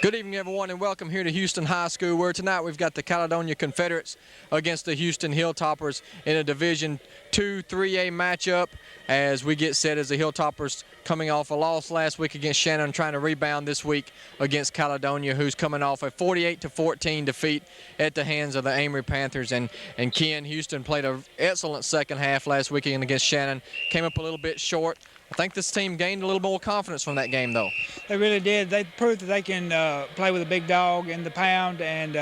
Good evening, everyone, and welcome here to Houston High School, where tonight we've got the Caledonia Confederates against the Houston Hilltoppers in a Division II 3A matchup as we get set as the Hilltoppers coming off a loss last week against Shannon, trying to rebound this week against Caledonia, who's coming off a 48-14 defeat at the hands of the Amory Panthers. And Ken, Houston played an excellent second half last weekend against Shannon, came up a little bit short. I think this team gained a little more confidence from that game, though. They really did. They proved that they can play with a big dog in the pound, and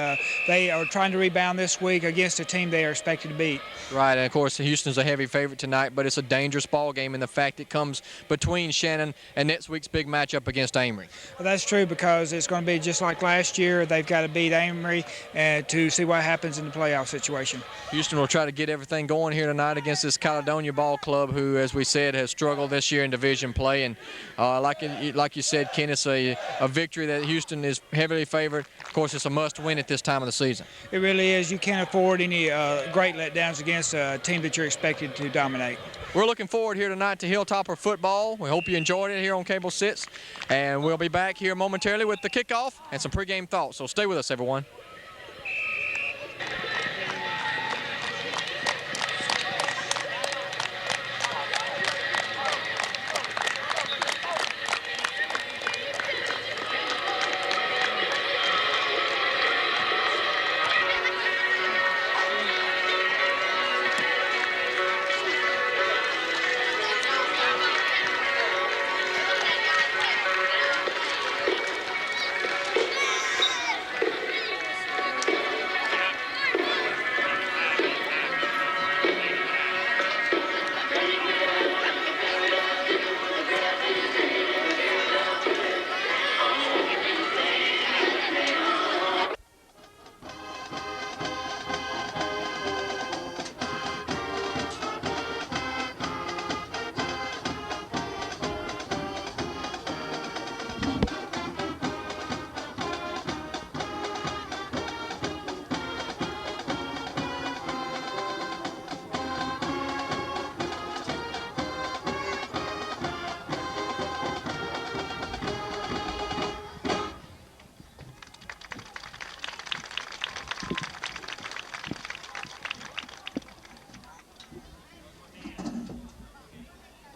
they are trying to rebound this week against a team they are expected to beat. Right, and of course Houston's a heavy favorite tonight, but it's a dangerous ball game in the fact it comes between Shannon and next week's big matchup against Amory. Well, that's true, because it's going to be just like last year. They've got to beat Amory to see what happens in the playoff situation. Houston will try to get everything going here tonight against this Caledonia ball club, who, as we said, has struggled this year in division play. And like you said, Ken, it's a victory that Houston is heavily favored. Of course, it's a must-win at this time of the season. It really is. You can't afford any great letdowns against a team that you're expected to dominate. We're looking forward here tonight to Hilltopper football. We hope you enjoyed it here on Cable 6. And we'll be back here momentarily with the kickoff and some pregame thoughts. So stay with us, everyone.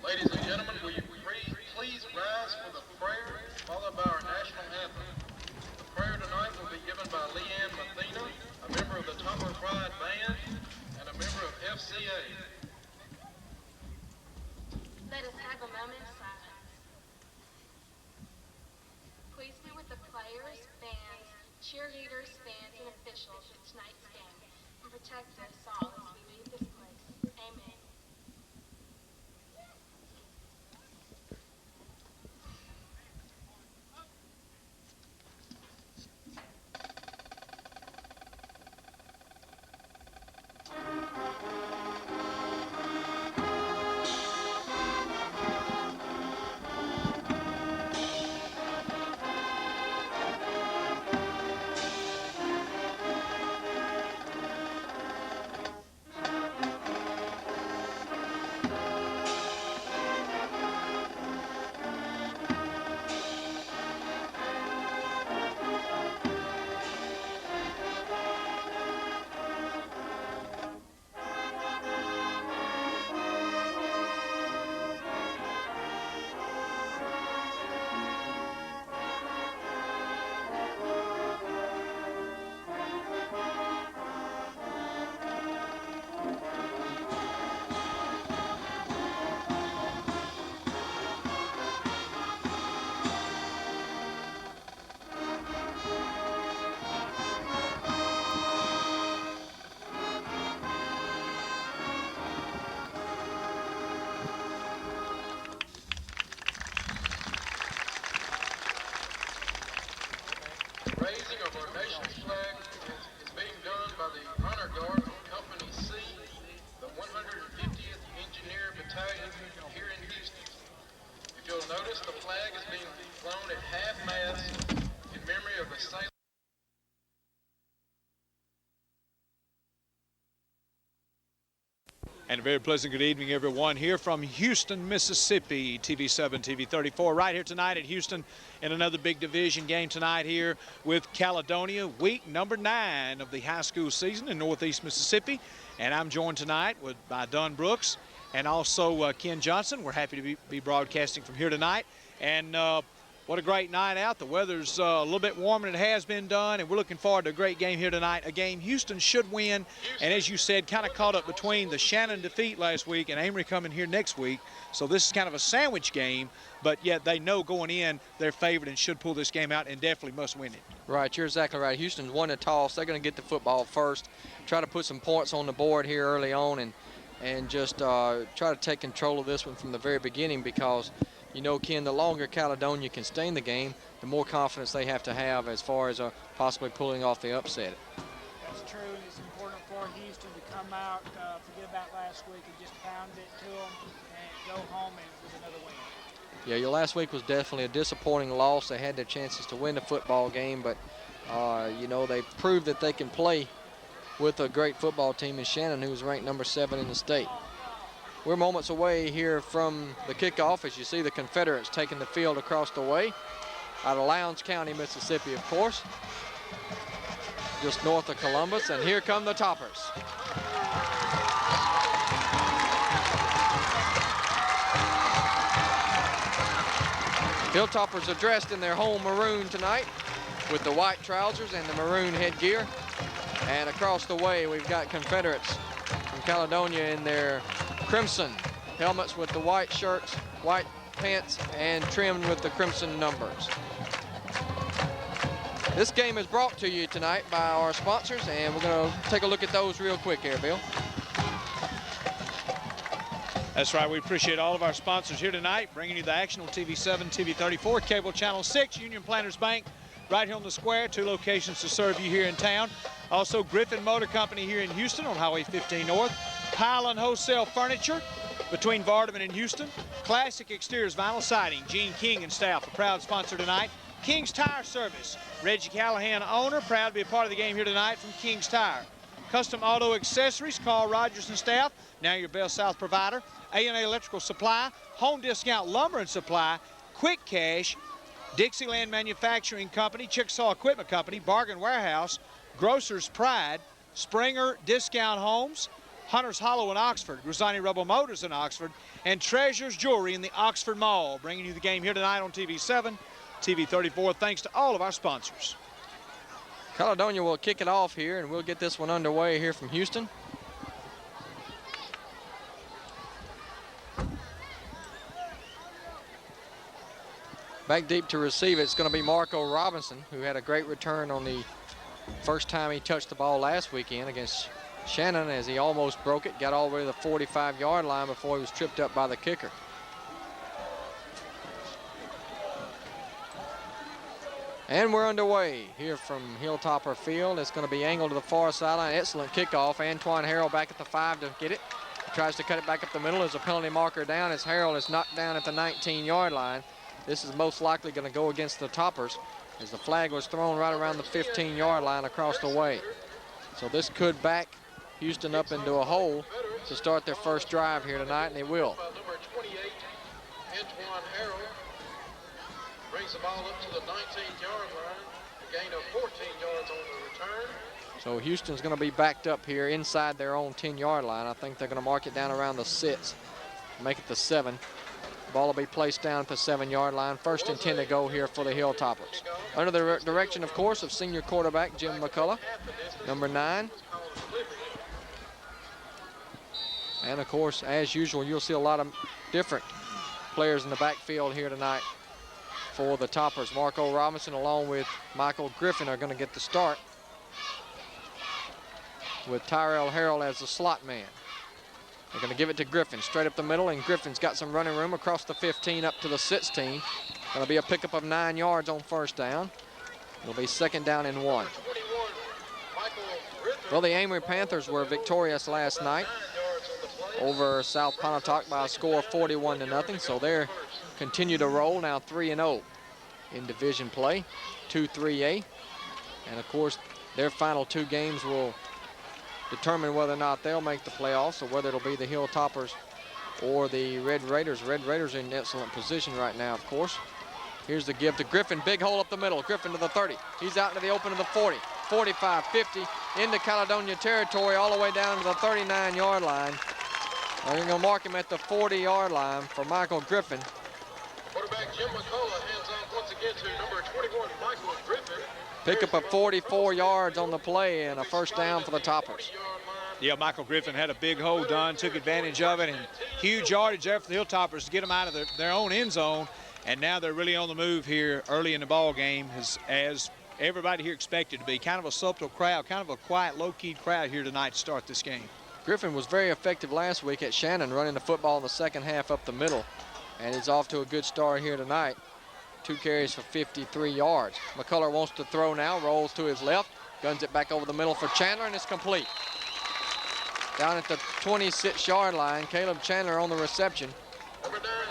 Ladies and gentlemen, will you please rise for the prayer, followed by our national anthem. The prayer tonight will be given by Leanne Mathena, a member of the Topper Pride Band, and a member of FCA. Let us have a moment of silence. Please be with the players, fans, cheerleaders, fans, and officials of tonight's game, and protect us all as we leave this place. Amen. And a very pleasant good evening, everyone, here from Houston, Mississippi. TV7, TV34, right here tonight at Houston in another big division game tonight here with Caledonia, week number 9 of the high school season in Northeast Mississippi. And I'm joined tonight by Don Brooks and also Ken Johnson. We're happy to be broadcasting from here tonight. And what a great night out. The weather's a little bit warmer than it has been done, and we're looking forward to a great game here tonight. A game Houston should win, and as you said, kind of caught up between the Shannon defeat last week and Amory coming here next week. So this is kind of a sandwich game, but yet they know going in they're favored and should pull this game out and definitely must win it. Right, you're exactly right. Houston's won the toss. They're going to get the football first, try to put some points on the board here early on, and just try to take control of this one from the very beginning, because you know, Ken, the longer Caledonia can stay in the game, the more confidence they have to have as far as possibly pulling off the upset. That's true, and it's important for Houston to come out, forget about last week, and just pound it to them and go home with another win. Yeah, your last week was definitely a disappointing loss. They had their chances to win the football game, but, you know, they proved that they can play with a great football team in Shannon, who was ranked number 7 in the state. We're moments away here from the kickoff, as you see the Confederates taking the field across the way out of Lowndes County, Mississippi, of course, just north of Columbus, and here come the Toppers. Hilltoppers are dressed in their home maroon tonight with the white trousers and the maroon headgear, and across the way we've got Confederates from Caledonia in their crimson helmets with the white shirts, white pants, and trimmed with the crimson numbers. This game is brought to you tonight by our sponsors, and we're going to take a look at those real quick here, Bill. That's right. We appreciate all of our sponsors here tonight, bringing you the action on TV7, TV34, Cable Channel 6, Union Planters Bank, right here on the square, 2 locations to serve you here in town. Also, Griffin Motor Company here in Houston on Highway 15 North. Highland Wholesale Furniture between Vardaman and Houston. Classic Exteriors Vinyl Siding, Gene King and staff, a proud sponsor tonight. King's Tire Service, Reggie Callahan, owner, proud to be a part of the game here tonight from King's Tire. Custom Auto Accessories, Carl Rogers and staff, now your Bell South provider. A&A Electrical Supply, Home Discount Lumber and Supply, Quick Cash, Dixieland Manufacturing Company, Chickasaw Equipment Company, Bargain Warehouse, Grocer's Pride, Springer Discount Homes, Hunter's Hollow in Oxford, Grisani Rebel Motors in Oxford, and Treasures Jewelry in the Oxford Mall. Bringing you the game here tonight on TV7, TV34, thanks to all of our sponsors. Caledonia will kick it off here, and we'll get this one underway here from Houston. Back deep to receive it's going to be Marco Robinson, who had a great return on the first time he touched the ball last weekend against Shannon, as he almost broke it, got all the way to the 45-yard line before he was tripped up by the kicker. And we're underway here from Hilltopper Field. It's going to be angled to the far sideline. Excellent kickoff. Antoine Harrell back at the 5 to get it. He tries to cut it back up the middle. There's a penalty marker down as Harrell is knocked down at the 19-yard line. This is most likely going to go against the Toppers, as the flag was thrown right around the 15-yard line across the way. So this could back Houston up into a hole to start their first drive here tonight, and they will. Number 28, Antoine Harrell, brings the ball up to the 19-yard line, a gain of 14 yards on the return. So Houston's going to be backed up here inside their own 10-yard line. I think they're going to mark it down around the 6, make it the 7. Ball will be placed down at the 7-yard line. First and 10 to go here for the Hilltoppers. Under the direction, of course, of senior quarterback Jim McCullough, number 9. And, of course, as usual, you'll see a lot of different players in the backfield here tonight for the Toppers. Marco Robinson along with Michael Griffin are going to get the start, with Tyrell Harrell as the slot man. They're going to give it to Griffin straight up the middle, and Griffin's got some running room across the 15 up to the 16. Going to be a pickup of 9 yards on first down. It'll be second down and 1. Well, the Amory Panthers were victorious last night over South Pontotoc by a score of 41-0. So they're continue to roll now 3-0 in division play, 2-3A. And of course, their final 2 games will determine whether or not they'll make the playoffs or whether it'll be the Hilltoppers or the Red Raiders. Red Raiders are in excellent position right now, of course. Here's the give to Griffin. Big hole up the middle. Griffin to the 30. He's out into the open of the 40. 45, 50, into Caledonia territory, all the way down to the 39-yard line. They're going to mark him at the 40-yard line for Michael Griffin. Quarterback Jim McCullough hands off once again to number 21, Michael Griffin. Pick up a 44 yards on the play and a first down for the Toppers. Yeah, Michael Griffin had a big hole done, took advantage of it, and huge yardage there for the Hilltoppers to get them out of their own end zone. And now they're really on the move here early in the ball game, as everybody here expected to be. Kind of a subtle crowd, kind of a quiet, low-key crowd here tonight to start this game. Griffin was very effective last week at Shannon, running the football in the second half up the middle. And he's off to a good start here tonight. 2 carries for 53 yards. McCullough wants to throw now, rolls to his left, guns it back over the middle for Chandler, and it's complete. Down at the 26-yard line, Caleb Chandler on the reception.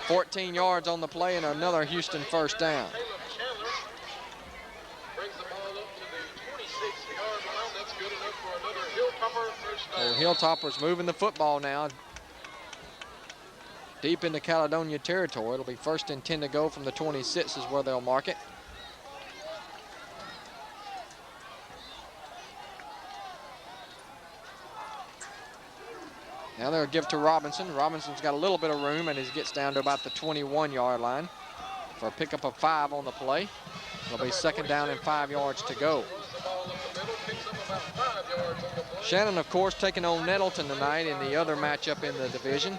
14 yards on the play and another Houston first down. Caleb Chandler brings the ball up to the 26-yard line. That's good enough for another Hilltopper first down. Hilltoppers moving the football now deep into Caledonia territory. It'll be 1st and 10 to go from the 26 is where they'll mark it. Now they'll give to Robinson. Robinson's got a little bit of room, and he gets down to about the 21-yard line for a pickup of 5 on the play. It'll be 2nd down and 5 yards to go. Shannon, of course, taking on Nettleton tonight in the other matchup in the division.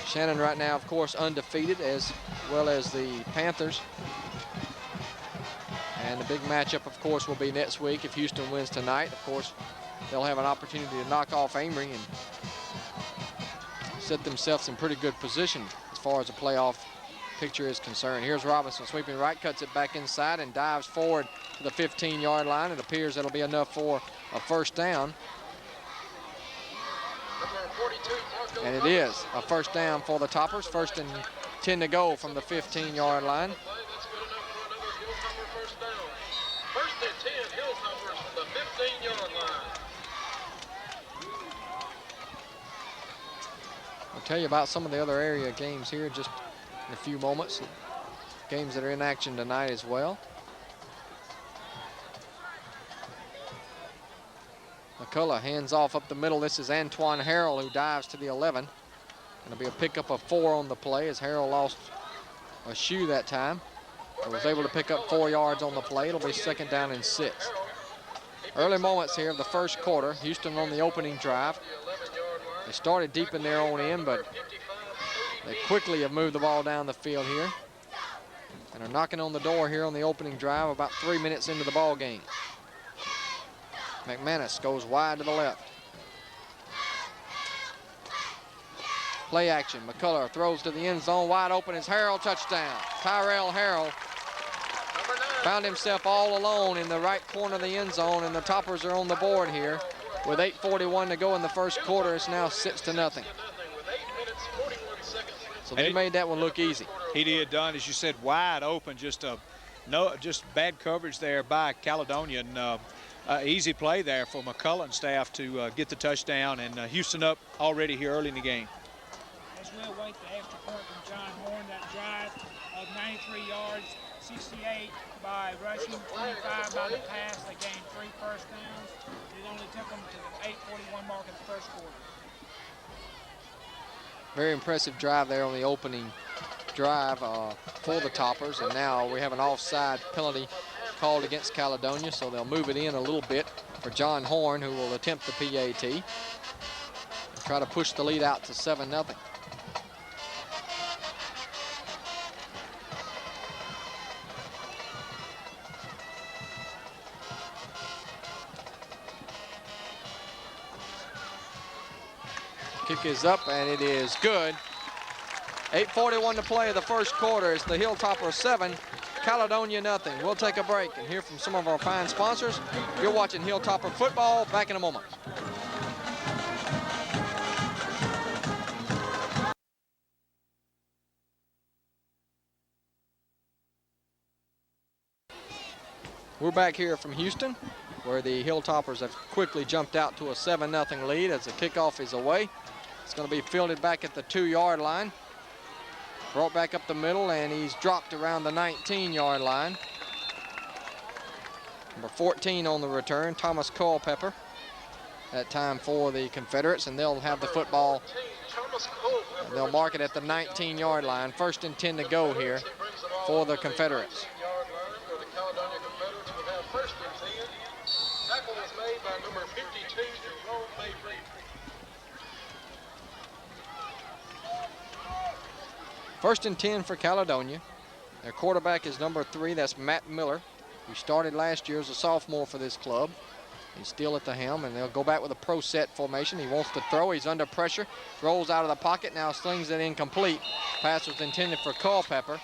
Shannon right now, of course, undefeated, as well as the Panthers. And the big matchup, of course, will be next week if Houston wins tonight. Of course, they'll have an opportunity to knock off Amory and set themselves in pretty good position as far as the playoff picture is concerned. Here's Robinson sweeping right, cuts it back inside and dives forward to the 15-yard line. It appears that'll be enough for a first down. And it is a first down for the Toppers. 1st and 10 to go from the 15-yard line. That's good enough for another Hilltopper first down. 1st and 10 Hilltoppers from the 15-yard line. I'll tell you about some of the other area games here just in a few moments. Games that are in action tonight as well. McCullough hands off up the middle. This is Antoine Harrell who dives to the 11. It'll be a pickup of 4 on the play as Harrell lost a shoe that time. But was able to pick up 4 yards on the play. It'll be 2nd down and 6. Early moments here of the first quarter. Houston on the opening drive. They started deep in their own end, but they quickly have moved the ball down the field here and are knocking on the door here on the opening drive about 3 minutes into the ball game. McManus goes wide to the left. Play action. McCullough throws to the end zone. Wide open is Harrell. Touchdown. Tyrell Harrell found himself all alone in the right corner of the end zone, and the Toppers are on the board here. With 8:41 to go in the first quarter, it's now 6-0. So they made that one look easy. He did, Don, as you said, wide open. Just bad coverage there by Caledonia, and easy play there for McCullough and staff to get the touchdown, and Houston up already here early in the game. As we'll wait the extra point from John Horn, that drive of 93 yards, 68 by rushing, 25 by the pass. They gained 3 first downs. It only took them to the 8:41 mark in the first quarter. Very impressive drive there on the opening drive for the Toppers, and now we have an offside penalty called against Caledonia, so they'll move it in a little bit for John Horn, who will attempt the PAT and try to push the lead out to 7-0. Kick is up, and it is good. 8:41 to play of the first quarter. It's the Hilltopper 7, Caledonia nothing. We'll take a break and hear from some of our fine sponsors. You're watching Hilltopper football. Back in a moment. We're back here from Houston where the Hilltoppers have quickly jumped out to a 7-0 lead as the kickoff is away. It's going to be fielded back at the 2-yard line. Brought back up the middle, and he's dropped around the 19-yard line. Number 14 on the return, Thomas Culpepper. That time for the Confederates, and they'll have the football. They'll mark it at the 19-yard line. 1st and 10 to go here for the Confederates. Tackle was made by number 52, Jerome Mabry. First and 10 for Caledonia. Their quarterback is number 3, that's Matt Miller, who started last year as a sophomore for this club. He's still at the helm, and they'll go back with a pro set formation. He wants to throw. He's under pressure. Rolls out of the pocket. Now slings it incomplete. Pass was intended for Culpepper.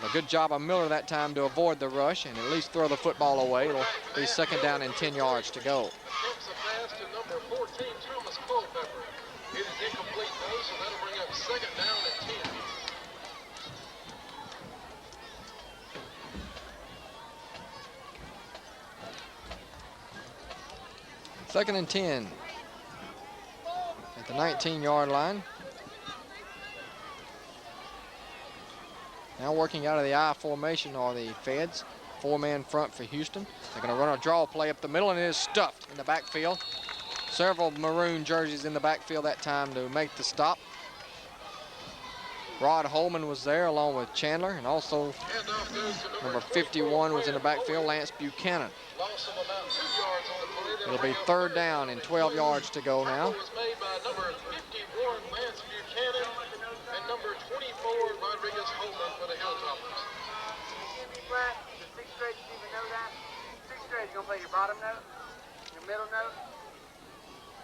A good job of Miller that time to avoid the rush and at least throw the football away. It'll be 2nd down and 10 yards to go. Attempts a pass to number 14, Thomas Culpepper. It is incomplete though, so that'll bring up 2nd down and 10. Second and 10 at the 19-yard line. Now working out of the I formation are the Feds. 4-man front for Houston. They're going to run a draw play up the middle, and it is stuffed in the backfield. Several maroon jerseys in the backfield that time to make the stop. Rod Holman was there along with Chandler, and also number 51 was in the backfield, Lance Buchanan. Loss of about 2 yards on the play. It'll be 3rd down and 12 yards to go now. Tackle was made by number 51, Lance Buchanan, and number 24, Rodriguez Holman for the Hilltoppers. Flat, the 6th grade, you even know that? 6th grade, you're going to play your bottom note, your middle note,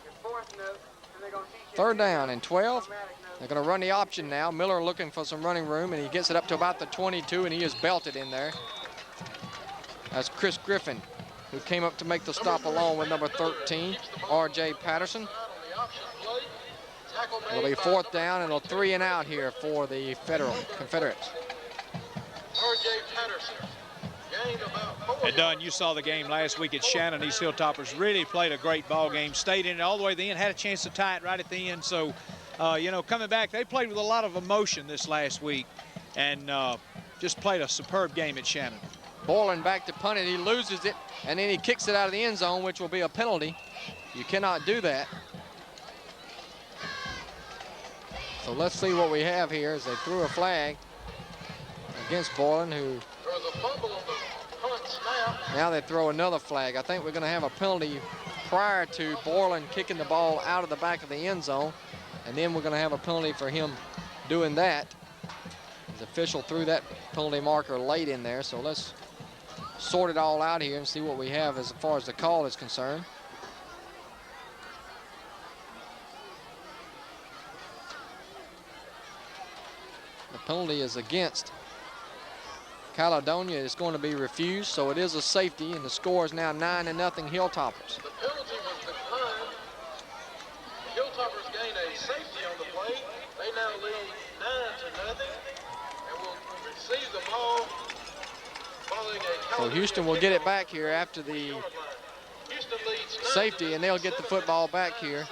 your 4th note, and they're going to teach you. 3rd down and 12. They're going to run the option now. Miller looking for some running room, and he gets it up to about the 22, and he is belted in there. That's Chris Griffin, who came up to make the stop along with number 13, R.J. Patterson. It'll be 4th down, and a 3 and out here for the Confederates. R.J. Patterson gained about 4 And Dunn, you saw the game last week at Shannon. These Hilltoppers really played a great ball game, stayed in it all the way to the end, had a chance to tie it right at the end. So, you know, coming back, they played with a lot of emotion this last week and just played a superb game at Shannon. Boylan back to punt it. He loses it, and then he kicks it out of the end zone, which will be a penalty. You cannot do that. So let's see what we have here as they threw a flag against Boylan, who There was a fumble on the punt snap. now they throw another flag. I think we're going to have a penalty prior to Boylan kicking the ball out of the back of the end zone, and then we're going to have a penalty for him doing that. The official threw that penalty marker late in there, so let's sort it all out here and see what we have as far as the call is concerned. The penalty is against Caledonia. It's going to be refused, so it is a safety, and the score is now 9-0 Hilltoppers. The penalty was declined. The Hilltoppers gained a safety on the play. They now lead 9-0 and will receive the ball following a So Houston will get it back here after the Houston leads safety, and they'll get the football back here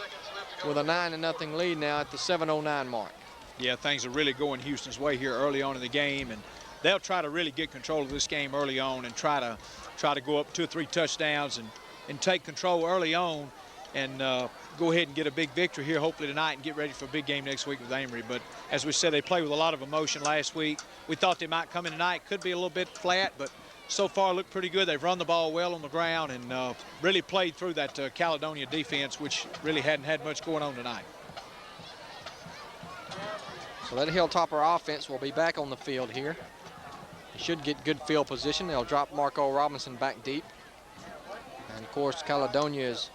with a 9-0 lead now at the 7:09 mark. Yeah, things are really going Houston's way here early on in the game, and they'll try to really get control of this game early on and try to go up 2 or 3 touchdowns and take control early on and go ahead and get a big victory here hopefully tonight and get ready for a big game next week with Amory. But as we said, they played with a lot of emotion last week. We thought they might come in tonight. Could be a little bit flat, but so far looked pretty good. They've run the ball well on the ground and really played through that Caledonia defense, which really hadn't had much going on tonight. So that Hilltopper offense will be back on the field here. They should get good field position. They'll drop Marco Robinson back deep. And of course, Caledonia, as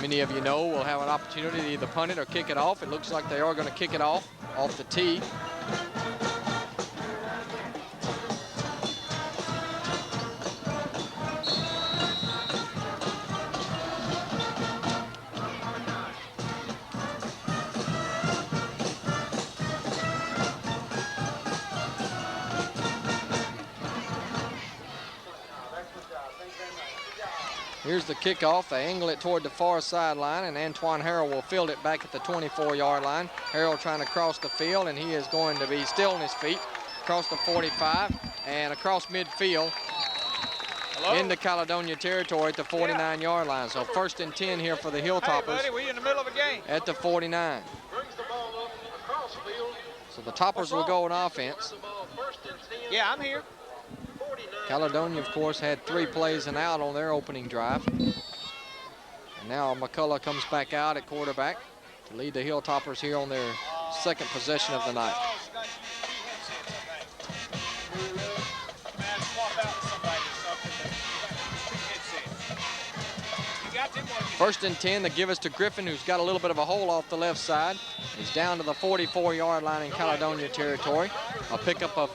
many of you know, will have an opportunity to either punt it or kick it off. It looks like they are going to kick it off the tee. Here's the kickoff. They angle it toward the far sideline, and Antoine Harrell will field it back at the 24-yard line. Harrell trying to cross the field, and he is going to be still on his feet. Across the 45 and across midfield into Caledonia territory at the 49-yard line. So 1st and 10 here for the Hilltoppers. Hey, buddy, we in the middle of a game. At the 49. So the Toppers will go on offense. Yeah, I'm here. Caledonia, of course, had 3 plays and out on their opening drive. And now McCullough comes back out at quarterback to lead the Hilltoppers here on their 2nd possession of the night. First and 10, they give us to Griffin, who's got a little bit of a hole off the left side. He's down to the 44-yard line in Caledonia territory. A pickup of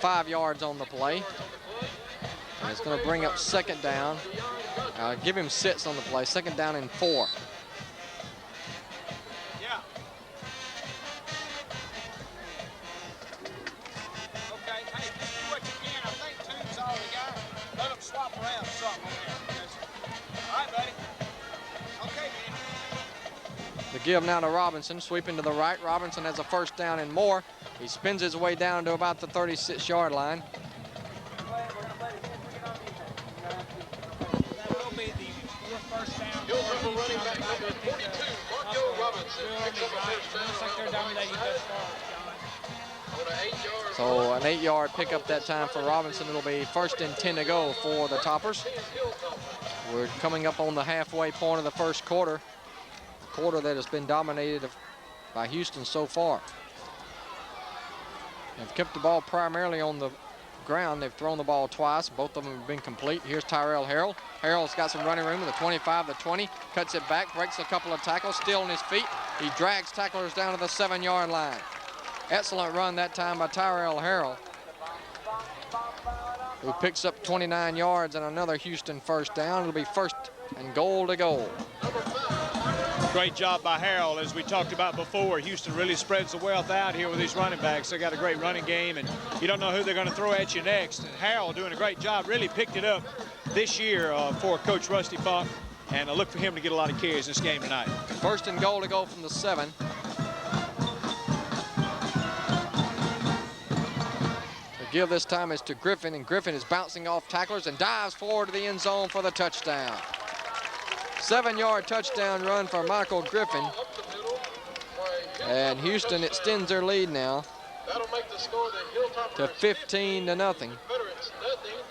5 yards on the play. And it's going to bring up 2nd down. Give him 6 on the play. 2nd down and 4. Yeah. Okay, hey, just do what you can. I think 2's all we got. Let them swap around something on there. All right, buddy. Okay, man. The give now to Robinson, sweeping to the right. Robinson has a 1st down and more. He spins his way down to about the 36-yard line. That will be the 4th 1st down. Running back number 42, Marco Robinson, picks up a 1st down. Looks like they're dominating thus far, John. So an 8-yard pickup that time for Robinson. It'll be 1st and 10 to go for the Toppers. We're coming up on the halfway point of the 1st quarter. A quarter that has been dominated by Houston so far. They've kept the ball primarily on the ground. They've thrown the ball twice. Both of them have been complete. Here's Tyrell Harrell. Harrell's got some running room with the 25, the 20. Cuts it back, breaks a couple of tackles, still on his feet. He drags tacklers down to the 7-yard line. Excellent run that time by Tyrell Harrell, who picks up 29 yards and another Houston 1st down. It'll be 1st and goal to goal. Great job by Harrell. As we talked about before, Houston really spreads the wealth out here with these running backs. They got a great running game, and you don't know who they're going to throw at you next. And Harrell doing a great job, really picked it up this year for Coach Rusty Funk, and I look for him to get a lot of carries this game tonight. 1st and goal to go from the 7. The give this time is to Griffin, and Griffin is bouncing off tacklers and dives forward to the end zone for the touchdown. 7-yard touchdown run for Michael Griffin. And Houston extends their lead now to 15-0.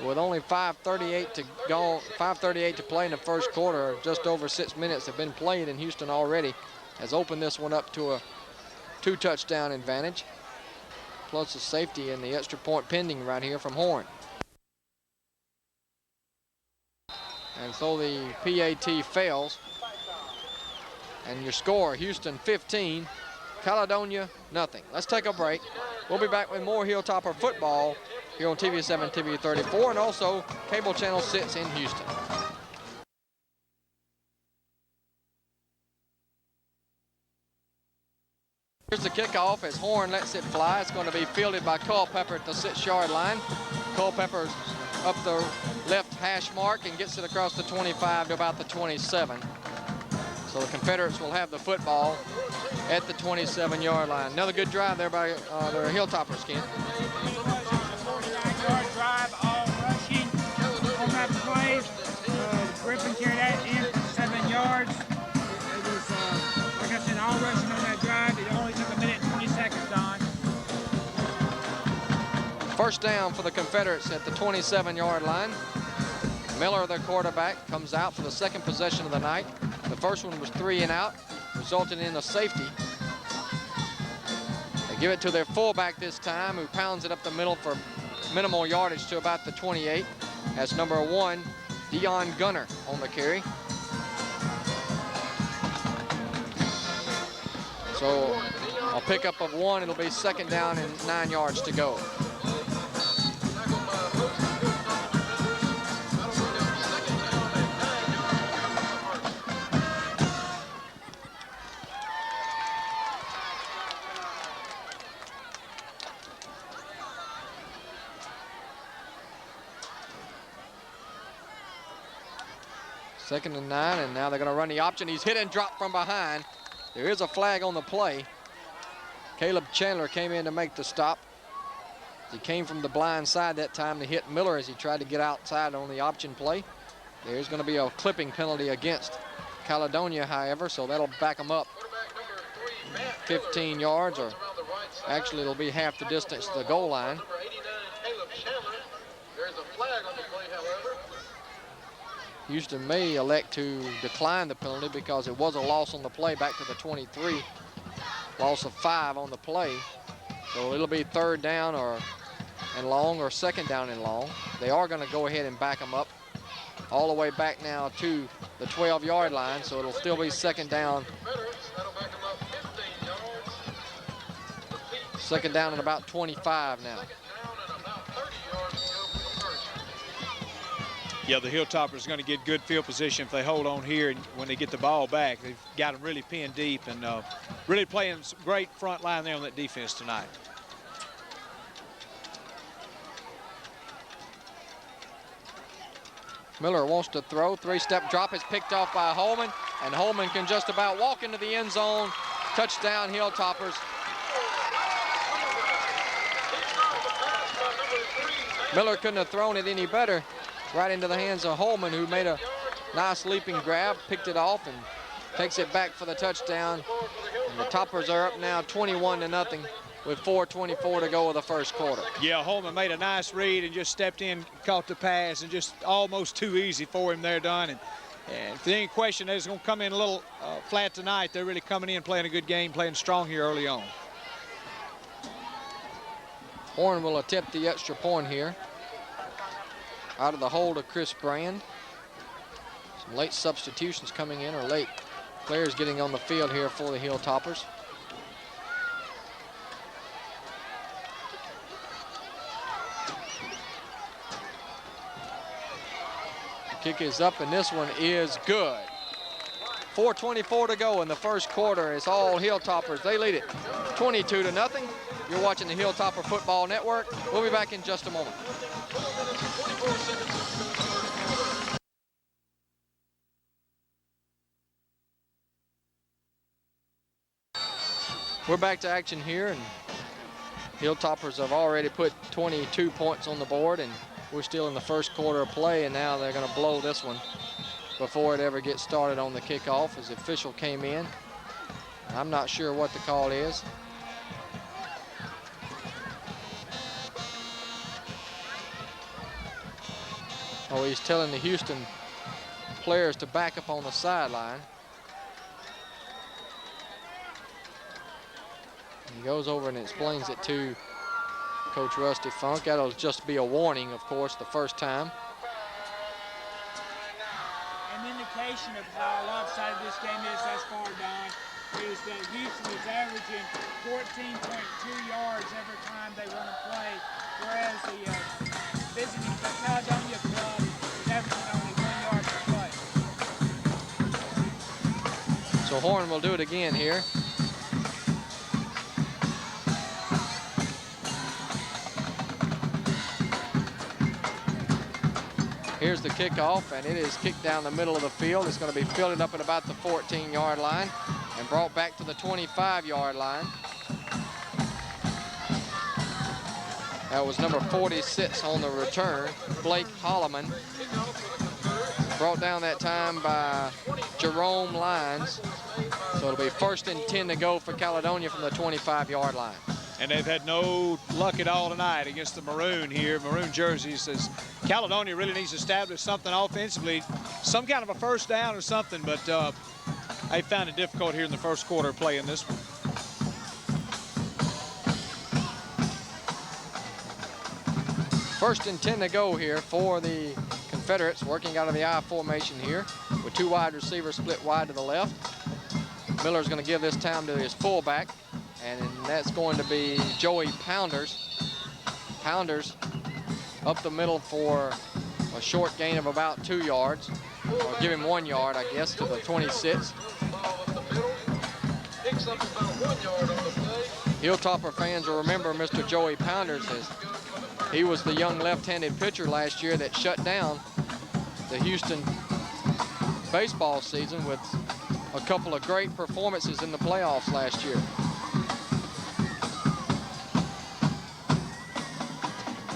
With only 5:38 to go, 5:38 to play in the 1st quarter. Just over 6 minutes have been played, and Houston already has opened this one up to a 2-touchdown advantage. Plus a safety and the extra point pending right here from Horn. And so the PAT fails. And your score, Houston 15, Caledonia nothing. Let's take a break. We'll be back with more Hilltopper football here on TV 7, TV 34, and also cable channel 6 in Houston. Here's the kickoff as Horn lets it fly. It's going to be fielded by Culpepper at the 6-yard line. Culpepper's up the left hash mark and gets it across the 25 to about the 27. So the Confederates will have the football at the 27-yard line. Another good drive there by their Hilltoppers, Ken. 49-yard drive, all rushing. On that play, Griffin carried that in for 7 yards. It was, like I said, all rushing on that drive. It only took 1 minute and 20 seconds, Don. 1st down for the Confederates at the 27-yard line. Miller, their quarterback, comes out for the 2nd possession of the night. The first one was 3 and out, resulting in a safety. They give it to their fullback this time, who pounds it up the middle for minimal yardage to about the 28. That's number 1, Dion Gunner on the carry. So a pickup of 1, it'll be 2nd down and 9 yards to go. 2nd and 9, and now they're going to run the option. He's hit and dropped from behind. There is a flag on the play. Caleb Chandler came in to make the stop. He came from the blind side that time to hit Miller as he tried to get outside on the option play. There's going to be a clipping penalty against Caledonia, however, so that'll back them up 15 yards, or actually it'll be half the distance to the goal line. Houston may elect to decline the penalty because it was a loss on the play back to the 23. Loss of 5 on the play. So it'll be 3rd down and long, or 2nd down and long. They are going to go ahead and back them up all the way back now to the 12-yard line, so it'll still be 2nd down. 2nd down and about 25 now. Yeah, the Hilltoppers are going to get good field position if they hold on here, and when they get the ball back, they've got them really pinned deep and really playing some great front line there on that defense tonight. Miller wants to throw. 3-step drop is picked off by Holman, and Holman can just about walk into the end zone. Touchdown, Hilltoppers. Miller couldn't have thrown it any better. Right into the hands of Holman, who made a nice leaping grab, picked it off, and takes it back for the touchdown. And the Toppers are up now 21-0 with 4:24 to go of the first quarter. Yeah, Holman made a nice read and just stepped in, caught the pass, and just almost too easy for him there, Don. And if there's any question they're going to come in a little flat tonight, they're really coming in, playing a good game, playing strong here early on. Horn will attempt the extra point here. Out of the hold of Chris Brand. Some late substitutions coming in, or late players getting on the field here for the Hilltoppers. The kick is up, and this one is good. 4:24 to go in the first quarter. It's all Hilltoppers. They lead it 22-0. You're watching the Hilltopper Football Network. We'll be back in just a moment. We're back to action here, and Hilltoppers have already put 22 points on the board, and we're still in the first quarter of play, and now they're going to blow this one before it ever gets started on the kickoff, as the official came in. I'm not sure what the call is. Oh, he's telling the Houston players to back up on the sideline. He goes over and explains it to Coach Rusty Funk. That'll just be a warning, of course, the first time. An indication of how lopsided this game is thus far, Don, is that Houston is averaging 14.2 yards every time they run a play, whereas the visiting Caledonia club is averaging only 1 yard per play. So Horn will do it again here. Here's the kickoff, and it is kicked down the middle of the field. It's going to be fielded up at about the 14-yard line and brought back to the 25-yard line. That was number 46 on the return, Blake Holloman. Brought down that time by Jerome Lyons. So it'll be 1st and 10 to go for Caledonia from the 25-yard line. And they've had no luck at all tonight against the maroon here. Maroon jerseys. Says Caledonia really needs to establish something offensively, some kind of a first down or something, but they found it difficult here in the first quarter playing this one. First and 10 to go here for the Confederates, working out of the I formation here with 2 wide receivers split wide to the left. Miller's going to give this time to his fullback, and that's going to be Joey Pounders. Pounders up the middle for a short gain of about 2 yards, or give him 1 yard, I guess, to the 26. Hilltopper fans will remember Mr. Joey Pounders, as he was the young left-handed pitcher last year that shut down the Houston baseball season with a couple of great performances in the playoffs last year.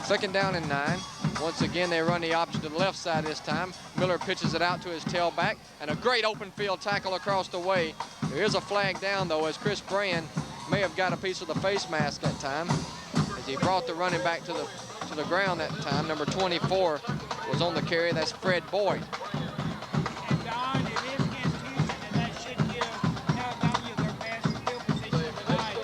Second down and 9. Once again, they run the option to the left side this time. Miller pitches it out to his tailback, and a great open field tackle across the way. There is a flag down, though, as Chris Brand may have got a piece of the face mask that time, as he brought the running back to the ground that time. Number 24 was on the carry. That's Fred Boyd. And Don, it is against Houston, and that should give Caledonia their best field position of the night.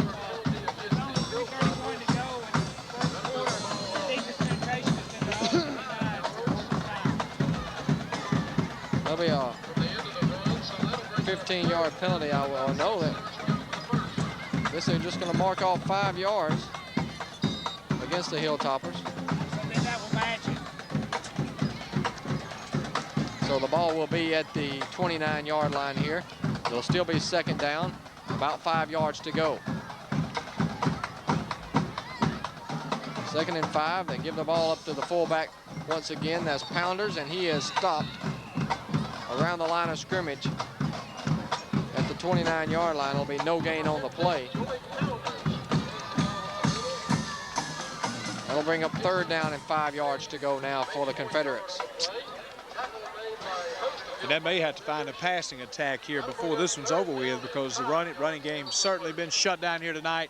There's only 3:31 to go in the first quarter. The deepest penetration has been to all 29. That'll be a 15-yard penalty. I know that. This is just going to mark off 5 yards against the Hilltoppers. So then that will match it. So the ball will be at the 29-yard line here. It'll still be second down, about 5 yards to go. Second and 5, they give the ball up to the fullback once again. That's Pounders, and he is stopped around the line of scrimmage at the 29-yard line. It'll be no gain on the play. That'll bring up third down and 5 yards to go now for the Confederates. And they may have to find a passing attack here before this one's over with, because the running game's certainly been shut down here tonight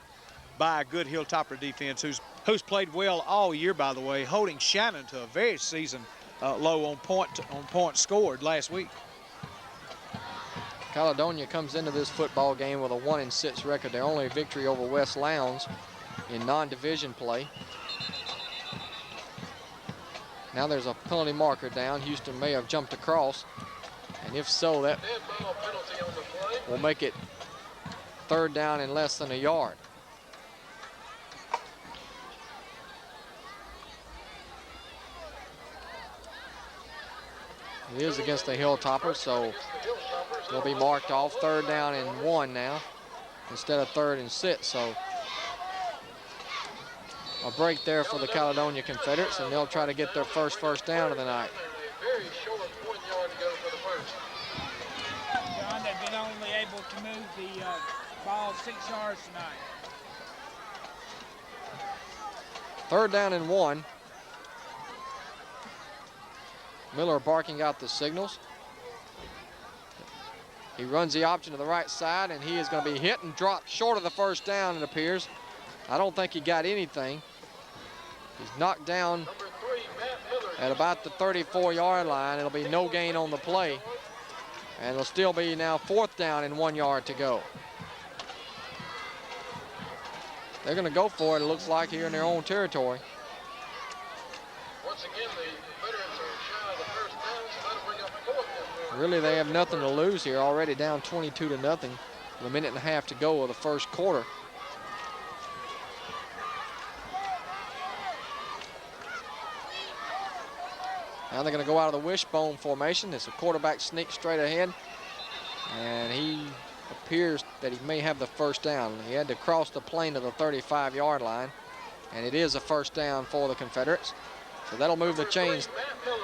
by a good Hilltopper defense who's played well all year, by the way, holding Shannon to a very season low on points scored last week. Caledonia comes into this football game with a 1-6 record. Their only victory over West Lowndes in non-division play. Now there's a penalty marker down. Houston may have jumped across, and if so, that will make it third down and less than a yard. It is against the Hilltoppers, so it'll be marked off third down and 1 now instead of 3rd and 6. So a break there for the Caledonia Confederates, and they'll try to get their first down of the night. John, they've been only able to move the ball 6 yards tonight. Third down and 1. Miller barking out the signals. He runs the option to the right side, and he is going to be hit and dropped short of the first down, it appears. I don't think he got anything. He's knocked down at about the 34-yard line. It'll be no gain on the play. And it'll still be now 4th down and 1 yard to go. They're going to go for it, it looks like, here in their own territory. Once again, the Confederates are shy of the first down, so that'll bring up 4th and 1. Really, they have nothing to lose here. Already down 22-0 with a minute and a half to go of the first quarter. Now they're going to go out of the wishbone formation. It's a quarterback sneak straight ahead, and he appears that he may have the first down. He had to cross the plane to the 35-yard line, and it is a first down for the Confederates. So that'll move the chains.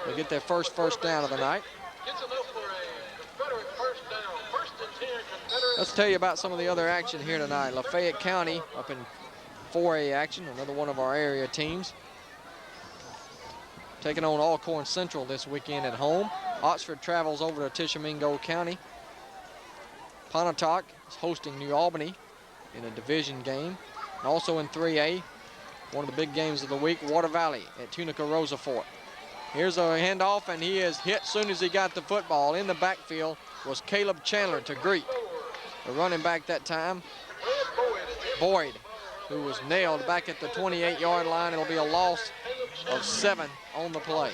They'll get their first down of the night. Gets enough for a Confederate first down. 1st and 10, Confederates. Let's tell you about some of the other action here tonight. Lafayette County up in 4A action, another one of our area teams. Taking on Alcorn Central this weekend at home. Oxford travels over to Tishomingo County. Pontotoc is hosting New Albany in a division game. And also in 3A, one of the big games of the week, Water Valley at Tunica Rosa-Fort. Here's a handoff, and he is hit soon as he got the football. In the backfield was Caleb Chandler to greet the running back that time, Boyd, who was nailed back at the 28-yard line. It'll be a loss of 7 on the play.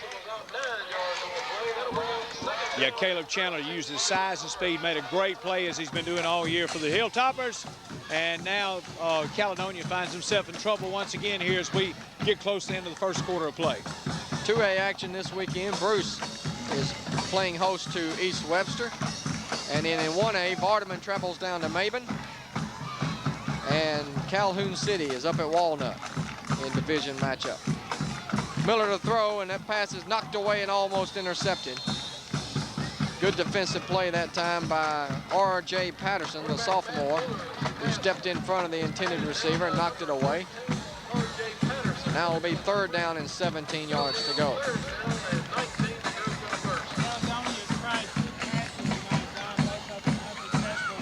Yeah, Caleb Chandler used his size and speed, made a great play as he's been doing all year for the Hilltoppers. And now Caledonia finds himself in trouble once again here as we get close to the end of the first quarter of play. 2A action this weekend. Bruce is playing host to East Webster. And then in 1A, Vardaman travels down to Maben. And Calhoun City is up at Walnut in division matchup. Miller to throw, and that pass is knocked away and almost intercepted. Good defensive play that time by R.J. Patterson, the sophomore, who stepped in front of the intended receiver and knocked it away. Now it'll be 3rd down and 17 yards to go. Caledonia tried 2 passes tonight, Don. Both of them unsuccessful.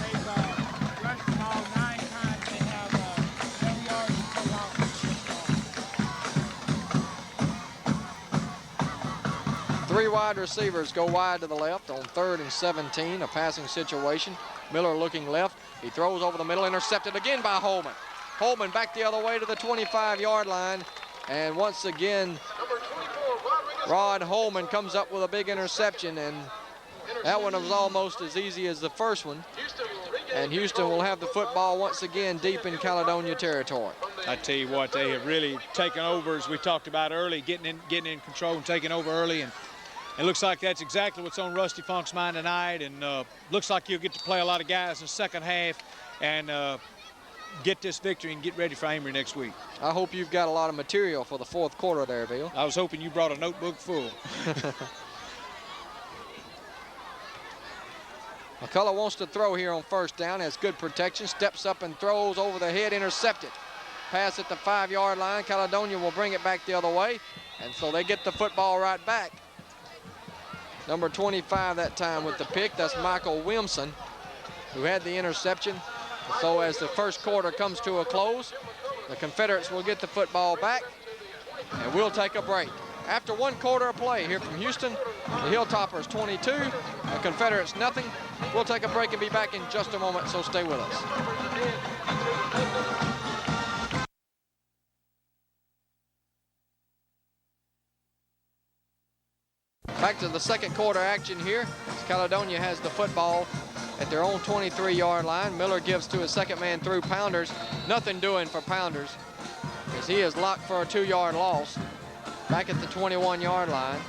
They've rushed the ball 9 times. They have 7 yards of total offense so far. 3 wide receivers go wide to the left on 3rd and 17, a passing situation. Miller looking left. He throws over the middle, intercepted again by Holman. Holman back the other way to the 25-yard line. And once again, Rod Holman comes up with a big interception, and that one was almost as easy as the first one. And Houston will have the football once again deep in Caledonia territory. I tell you what, they have really taken over, as we talked about early, getting in control and taking over early. And it looks like that's exactly what's on Rusty Funk's mind tonight. And looks like you'll get to play a lot of guys in the second half and get this victory and get ready for Amory next week. I hope you've got a lot of material for the 4th quarter there, Bill. I was hoping you brought a notebook full. McCullough wants to throw here on 1st down, has good protection, steps up and throws over the head, intercepted. Pass at the 5-yard line. Caledonia will bring it back the other way, and so they get the football right back. Number 25 that time with the pick, that's Michael Wilmson, who had the interception. So as the 1st quarter comes to a close, the Confederates will get the football back, and we'll take a break. After 1 quarter of play here from Houston, the Hilltoppers 22, the Confederates nothing. We'll take a break and be back in just a moment, so stay with us. Back to the 2nd quarter action here. Caledonia has the football at their own 23-yard line. Miller gives to his 2nd man through Pounders. Nothing doing for Pounders as he is locked for a 2-yard loss back at the 21-yard line.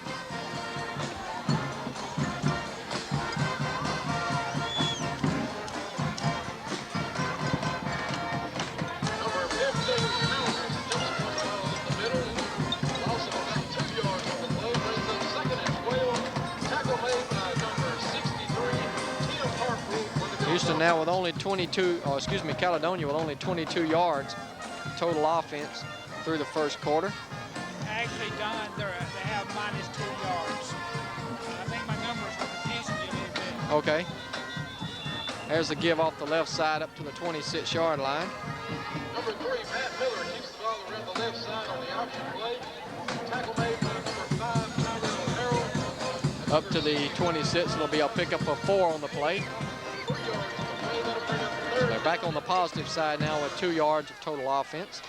Number 15, Pounders, jumps the ball up the middle. Also got 2 yards on the play. Brings up 2nd and 12. Tackle made by number 63, Tim Hartford. Houston now with only 22, or excuse me, Caledonia with only 22 yards total offense through the 1st quarter. Actually, Don, they have -2 yards. I think my numbers are confusing you a little bit. Okay. There's the give off the left side up to the 26-yard line. Number 3, Matt Miller keeps the ball around the left side on the option play. Tackle made by number 5, Tyler Harrell. Up to the 26, it'll be a pickup of 4 on the play. 3 yards on the play. That'll bring up So 3rd. they're back on the positive side now with 2 yards of total offense.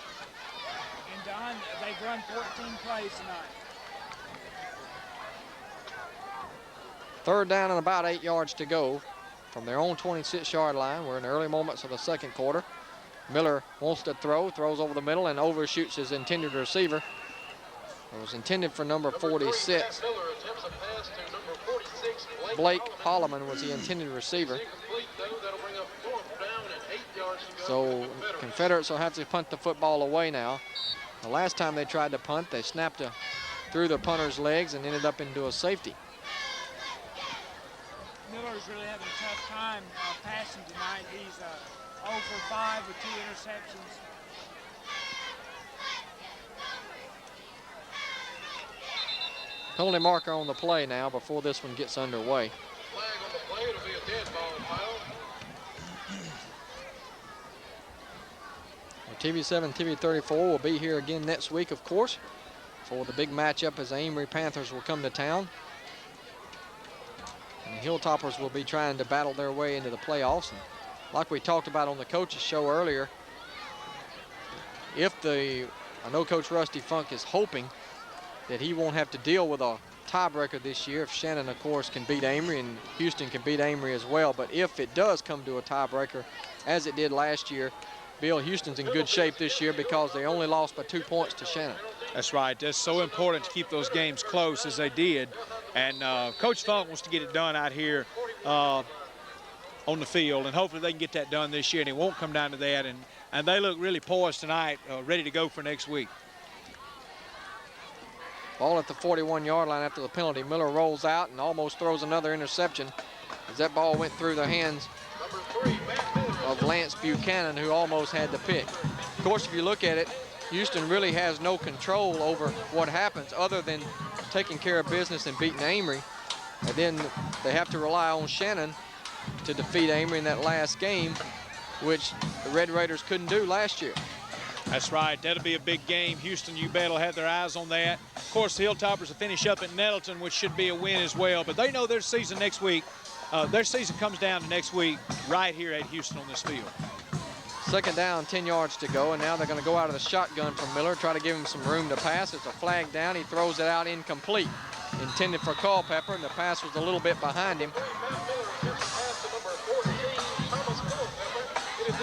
And Don, they've run 14 plays tonight. 3rd down and about 8 yards to go from their own 26-yard line. We're in the early moments of the 2nd quarter. Miller wants to throw, throws over the middle and overshoots his intended receiver. It was intended for number 46. Miller attempts a pass to number 46, Blake Holloman was the intended receiver. Incomplete, though. That'll bring up 4th down and 8 yards to go. So Confederates will have to punt the football away now. The last time they tried to punt, they snapped through the punter's legs and ended up into a safety. Miller's really having a tough time passing tonight. He's 0 for 5 with 2 interceptions. Penalty marker on the play now before this one gets underway. Flag on the play. It'll be a dead ball foul. TV7, TV34 will be here again next week, of course, for the big matchup as the Amory Panthers will come to town. And the Hilltoppers will be trying to battle their way into the playoffs. And like we talked about on the coaches show earlier, I know Coach Rusty Funk is hoping that he won't have to deal with a tiebreaker this year if Shannon, of course, can beat Amory and Houston can beat Amory as well. But if it does come to a tiebreaker, as it did last year, Bill, Houston's in good shape this year because they only lost by 2 points to Shannon. That's right. That's so important to keep those games close as they did. And Coach Funk wants to get it done out here on the field, and hopefully they can get that done this year, and it won't come down to that. And they look really poised tonight, ready to go for next week. Ball at the 41-yard line after the penalty. Miller rolls out and almost throws another interception as that ball went through the hands of Lance Buchanan, who almost had the pick. Of course, if you look at it, Houston really has no control over what happens other than taking care of business and beating Amory. And then they have to rely on Shannon to defeat Amory in that last game, which the Red Raiders couldn't do last year. That's right. That'll be a big game. Houston, you bet, will have their eyes on that. Of course, the Hilltoppers will finish up at Nettleton, which should be a win as well. But they know their season next week. Their season comes down to next week right here at Houston on this field. Second down, 10 yards to go, and now they're going to go out of the shotgun from Miller, try to give him some room to pass. It's a flag down. He throws it out incomplete. Intended for Culpepper, and the pass was a little bit behind him.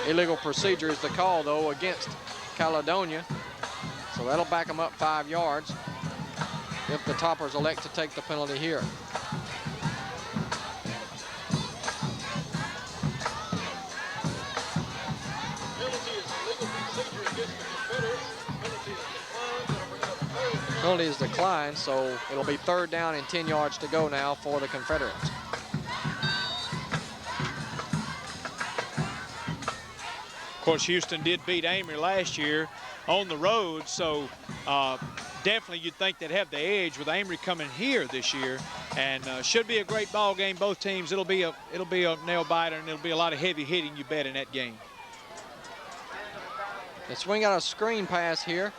Illegal procedure is the call, though, against Caledonia. So that'll back them up 5 yards if the Toppers elect to take the penalty here. Penalty is declined, so it'll be 3rd down and 10 yards to go now for the Confederates. Of course, Houston did beat Amory last year on the road, so definitely you'd think they'd have the edge with Amory coming here this year, and should be a great ball game. Both teams, it'll be a nail biter, and it'll be a lot of heavy hitting, you bet, in that game. They swing out a screen pass here,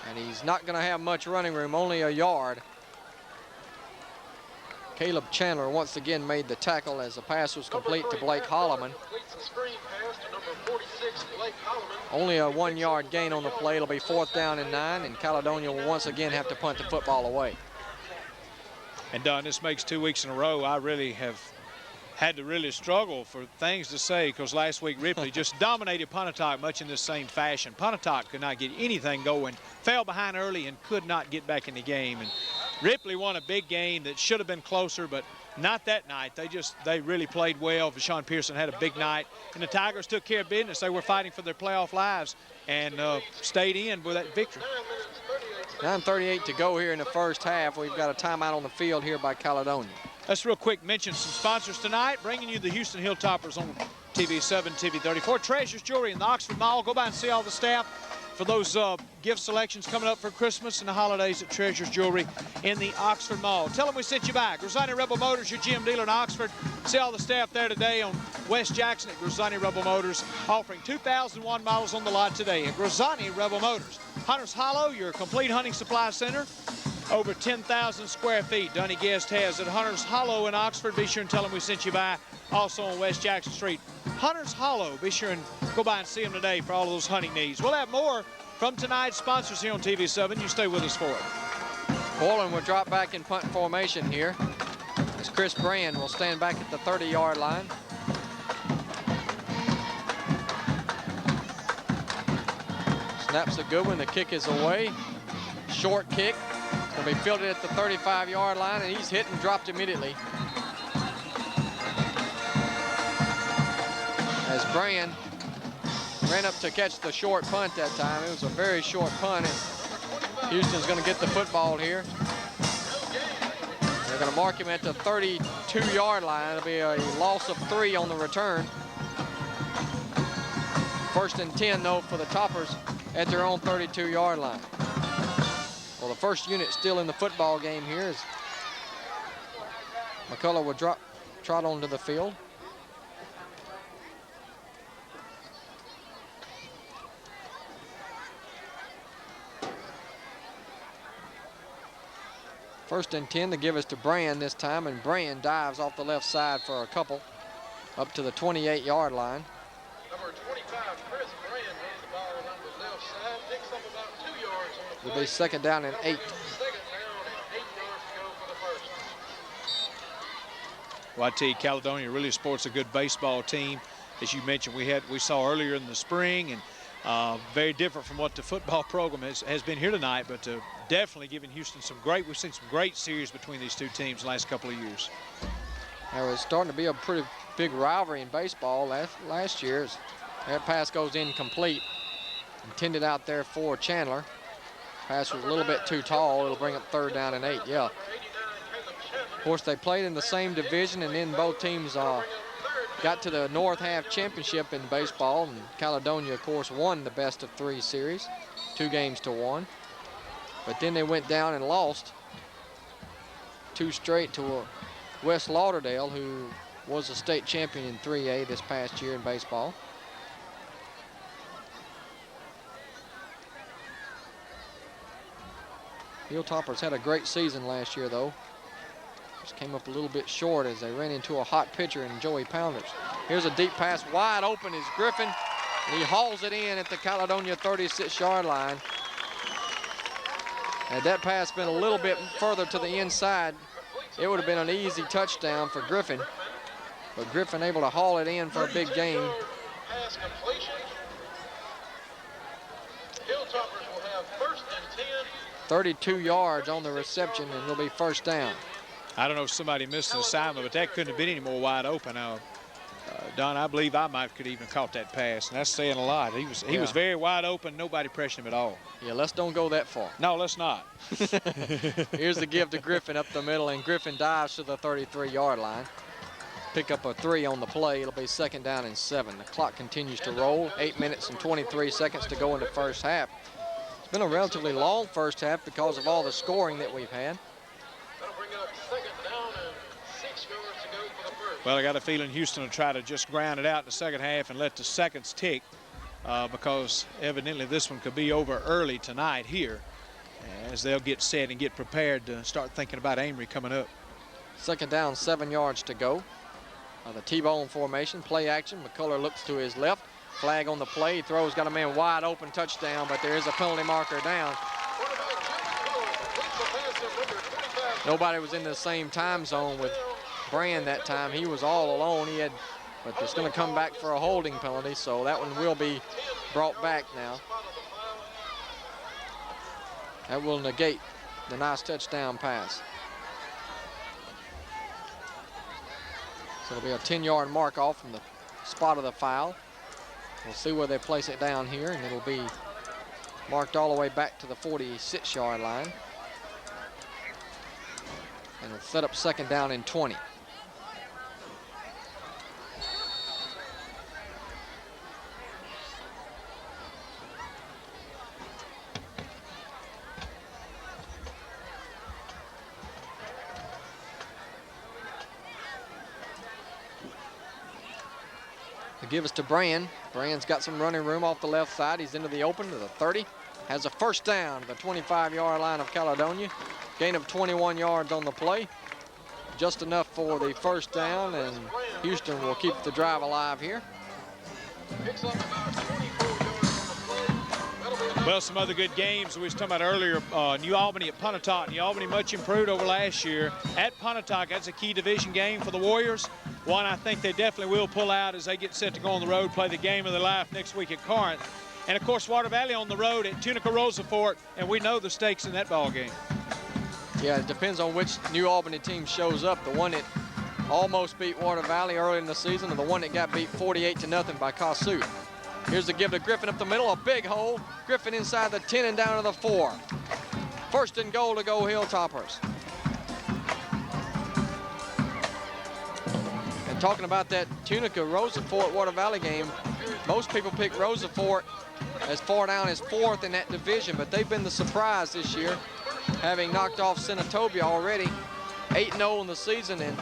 and he's not going to have much running room, only a yard. Caleb Chandler once again made the tackle as the pass was complete to Blake Holloman. Only a 1-yard gain on the play. It'll be 4th down and 9, and Caledonia will once again have to punt the football away. And Don, this makes 2 weeks in a row I really have had to really struggle for things to say, because last week Ripley just dominated Pontotoc much in the same fashion. Pontotoc could not get anything going, fell behind early and could not get back in the game. And Ripley won a big game that should have been closer, but not that night. They really played well. Vashon Pearson had a big night, and the Tigers took care of business. They were fighting for their playoff lives and stayed in with that victory. 9:38 to go here in the first half. We've got a timeout on the field here by Caledonia. Let's real quick mention some sponsors tonight, bringing you the Houston Hilltoppers on TV7, TV34. Treasures Jewelry in the Oxford Mall. Go by and see all the staff for those gift selections coming up for Christmas and the holidays at Treasures Jewelry in the Oxford Mall. Tell them we sent you by. Grisani Rebel Motors, your GM dealer in Oxford. See all the staff there today on West Jackson at Grisani Rebel Motors, offering 2001 models on the lot today at Grisani Rebel Motors. Hunters Hollow, your complete hunting supply center. Over 10,000 square feet Dunny Guest has at Hunters Hollow in Oxford. Be sure and tell them we sent you by. Also on West Jackson Street. Hunters Hollow, be sure and go by and see them today for all of those hunting needs. We'll have more from tonight's sponsors here on TV7. You stay with us for it. Borland will drop back in punt formation here as Chris Brand will stand back at the 30-yard line. Snaps a good one. The kick is away. Short kick. Will be fielded at the 35-yard line, and he's hit and dropped immediately. As Brand ran up to catch the short punt that time. It was a very short punt, and Houston's going to get the football here. They're going to mark him at the 32-yard line. It'll be a loss of 3 on the return. 1st and 10, though, for the Toppers at their own 32-yard line. Well, the first unit still in the football game here is McCullough will trot onto the field. First and 10 to give us to Brand this time, and Brand dives off the left side for a couple up to the 28-yard line. Number 25, Chris Brand, runs the ball along the left side, picks up about 2 yards on the play. It'll be 2nd down and 8. 2nd down and 8 yards to go for the first. Well, I tell you, Caledonia really sports a good baseball team. As you mentioned, we saw earlier in the spring, and very different from what the football program has been here tonight, but definitely giving Houston we've seen some great series between these two teams the last couple of years. There was starting to be a pretty big rivalry in baseball last year. That pass goes incomplete. Intended out there for Chandler. Pass was a little bit too tall. It'll bring up 3rd down and 8. Yeah. Of course, they played in the same division, and then both teams got to the North Half Championship in baseball. And Caledonia, of course, won the best of 3 series, 2 games to 1. But then they went down and lost 2 straight to West Lauderdale, who was a state champion in 3A this past year in baseball. Hilltoppers had a great season last year, though. Just came up a little bit short as they ran into a hot pitcher in Joey Pounders. Here's a deep pass, wide open is Griffin, and he hauls it in at the Caledonia 36-yard line. Had that pass been a little bit further to the inside, it would have been an easy touchdown for Griffin. But Griffin able to haul it in for a big gain. Pass completion. Hilltoppers will have 1st and 10. 32 yards on the reception, and it'll be 1st down. I don't know if somebody missed an assignment, but that couldn't have been any more wide open. Don, I believe I could even caught that pass, and that's saying a lot. He was very wide open. Nobody pressured him at all. Yeah, let's don't go that far. No, let's not. Here's the give to Griffin up the middle, and Griffin dives to the 33-yard line. Pick up a 3 on the play. It'll be 2nd down and 7. The clock continues to roll. 8 minutes and 23 seconds to go in the first half. It's been a relatively long first half because of all the scoring that we've had. That'll bring up 2nd down and 6 yards to go for the first. Well, I got a feeling Houston will try to just ground it out in the second half and let the seconds tick because evidently this one could be over early tonight here as they'll get set and get prepared to start thinking about Amory coming up. 2nd down, 7 yards to go. The T-bone formation, play action. McCullough looks to his left. Flag on the play. He throws, got a man wide open, touchdown, but there is a penalty marker down. Nobody was in the same time zone with Brand that time. He was all alone. But it's going to come back for a holding penalty, so that one will be brought back now. That will negate the nice touchdown pass. So it'll be a 10-yard mark off from the spot of the foul. We'll see where they place it down here, and it'll be marked all the way back to the 46-yard line. And it'll set up 2nd down and 20. Give us to Brand. Brand's got some running room off the left side. He's into the open to the 30. Has a 1st down to the 25-yard line of Caledonia. Gain of 21 yards on the play. Just enough for the 1st down, and Houston will keep the drive alive here. Picks up about 24 yards on the play. That'll be enough. Well, some other good games we was talking about earlier. New Albany at Pontotoc. New Albany much improved over last year. At Pontotoc, that's a key division game for the Warriors. One I think they definitely will pull out as they get set to go on the road, play the game of their life next week at Corinth. And, of course, Water Valley on the road at Tunica Roosevelt, and we know the stakes in that ball game. Yeah, it depends on which New Albany team shows up. The one that almost beat Water Valley early in the season, and the one that got beat 48-0 by Kossuth. Here's the give to Griffin up the middle, a big hole. Griffin inside the 10 and down to the 4. 1st and goal to go Hilltoppers. And talking about that Tunica Roosevelt Water Valley game, most people pick Roosevelt as far down as 4th in that division, but they've been the surprise this year, having knocked off Senatobia already, 8-0 in the season, and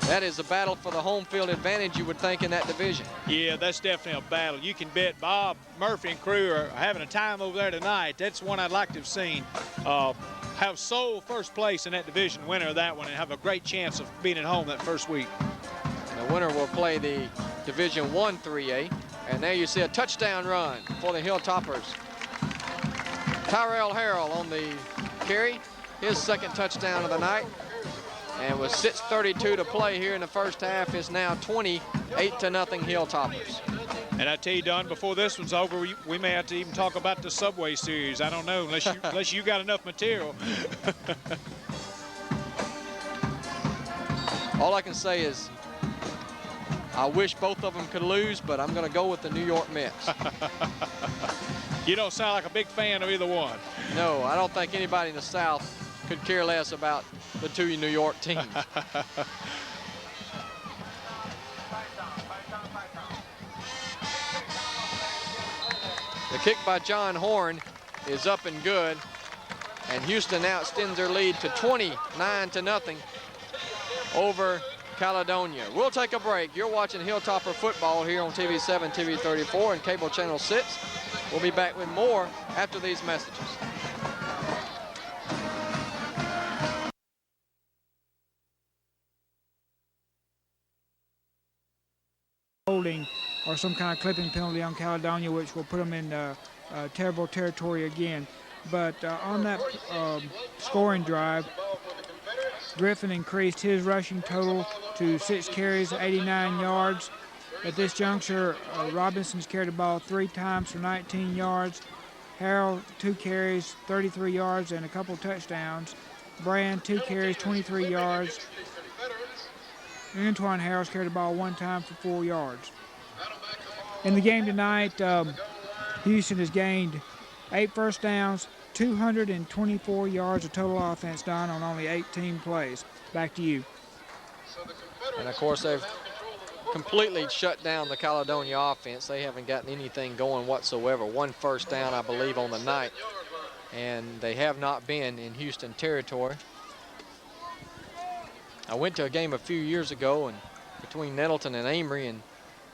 that is a battle for the home field advantage, you would think, in that division. Yeah, that's definitely a battle. You can bet Bob Murphy and crew are having a time over there tonight. That's one I'd like to have seen. Have sole 1st place in that division, winner of that one, and have a great chance of being at home that 1st week. The winner will play the Division 1 3A, and there you see a touchdown run for the Hilltoppers. Tyrell Harrell on the carry, his 2nd touchdown of the night. And with 6:32 to play here in the first half, it's now 28-0 Hilltoppers. And I tell you, Don, before this one's over, we may have to even talk about the Subway Series. I don't know, unless you got enough material. All I can say is I wish both of them could lose, but I'm going to go with the New York Mets. You don't sound like a big fan of either one. No, I don't think anybody in the South could care less about the two New York teams. The kick by John Horn is up and good, and Houston now extends their lead to 29-0 over Caledonia. We'll take a break. You're watching Hilltopper football here on TV 7, TV 34, and cable channel 6. We'll be back with more after these messages. Holding or some kind of clipping penalty on Caledonia, which will put them in terrible territory again. But on that scoring drive, Griffin increased his rushing total to 6 carries, 89 yards. At this juncture, Robinson's carried the ball 3 times for 19 yards. Harrell, 2 carries, 33 yards, and a couple touchdowns. Brand, 2 carries, 23 yards. Antoine Harrell's carried the ball 1 time for 4 yards. In the game tonight, Houston has gained 8 first downs, 224 yards of total offense done on only 18 plays. Back to you. And of course, they've completely shut down the Caledonia offense. They haven't gotten anything going whatsoever. 1 first down, I believe, on the night. And they have not been in Houston territory. I went to a game a few years ago and between Nettleton and Amory, and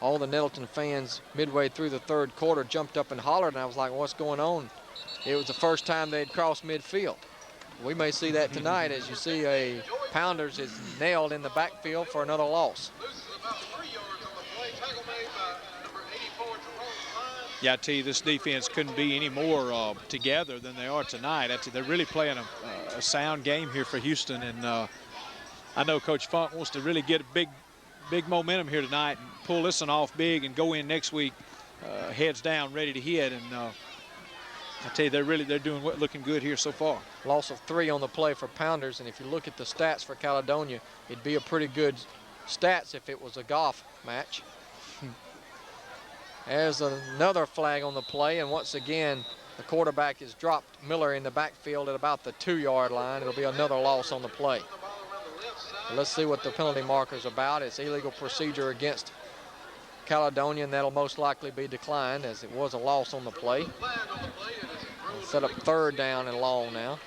all the Nettleton fans midway through the 3rd quarter jumped up and hollered, and I was like, what's going on? It was the first time they'd crossed midfield. We may see that tonight as you see a Pounders is nailed in the backfield for another loss. Yeah, I tell you, this defense couldn't be any more together than they are tonight. They're really playing a sound game here for Houston, and I know Coach Funk wants to really get a big momentum here tonight and pull this one off big and go in next week heads down, ready to hit. And I tell you, they're looking good here so far. Loss of 3 on the play for Pounders, and if you look at the stats for Caledonia, it'd be a pretty good stats if it was a golf match. There's another flag on the play, and once again, the quarterback has dropped Miller in the backfield at about the 2-yard line. It'll be another loss on the play. Let's see what the penalty marker's about. It's illegal procedure against Caledonia, and that'll most likely be declined as it was a loss on the play. We'll set up 3rd down and long now.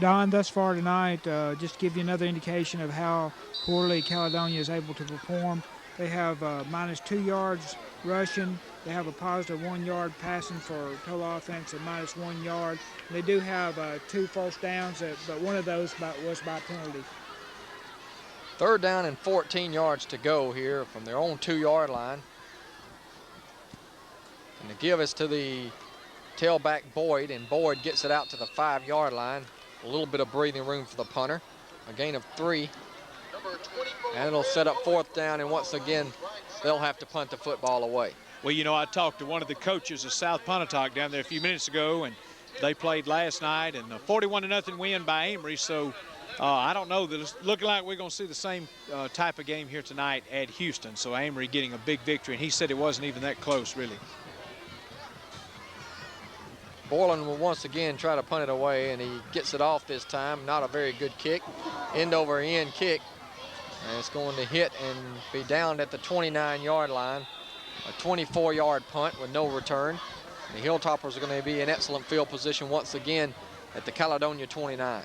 Don, thus far tonight, just to give you another indication of how poorly Caledonia is able to perform. They have -2 yards rushing. They have a positive 1 yard passing for total offense at -1 yard. They do have 2 first downs, but one of those was by penalty. 3rd down and 14 yards to go here from their own 2-yard line. And the give is to the tailback Boyd, and Boyd gets it out to the 5-yard line. A little bit of breathing room for the punter. A gain of 3. And it'll set up 4th down, and once again, they'll have to punt the football away. Well, you know, I talked to one of the coaches of South Pontotoc down there a few minutes ago, and they played last night, and a 41-0 win by Amory. So I don't know that it's looking like we're going to see the same type of game here tonight at Houston. So Amory getting a big victory, and he said it wasn't even that close, really. Borland will once again try to punt it away, and he gets it off this time. Not a very good kick. End-over-end kick. And it's going to hit and be down at the 29-yard line. A 24-yard punt with no return. The Hilltoppers are going to be in excellent field position once again at the Caledonia 29.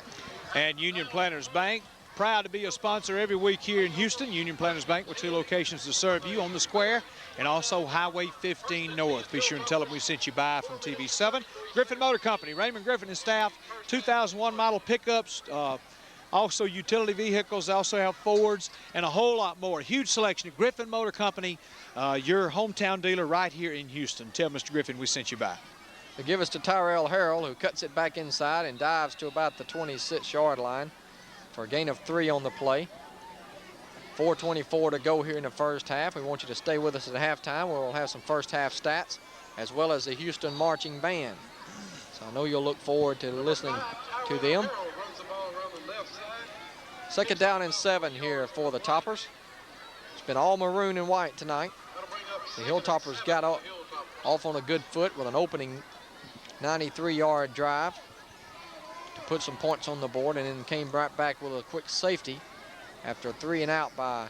And Union Planters Bank, proud to be a sponsor every week here in Houston. Union Planters Bank with 2 locations to serve you on the square and also Highway 15 North. Be sure and tell them we sent you by from TV7. Griffin Motor Company, Raymond Griffin and staff, 2001 model pickups, also utility vehicles. They also have Fords and a whole lot more. Huge selection of Griffin Motor Company, your hometown dealer right here in Houston. Tell Mr. Griffin we sent you by. The give us to Tyrell Harrell, who cuts it back inside and dives to about the 26-yard line for a gain of 3 on the play. 4:24 to go here in the first half. We want you to stay with us at halftime where we'll have some first half stats as well as the Houston Marching Band. So I know you'll look forward to listening to them. Second down and 7 here for the Toppers. It's been all maroon and white tonight. The Hilltoppers got off on a good foot with an opening 93-yard drive to put some points on the board, and then came right back with a quick safety after a 3-and-out by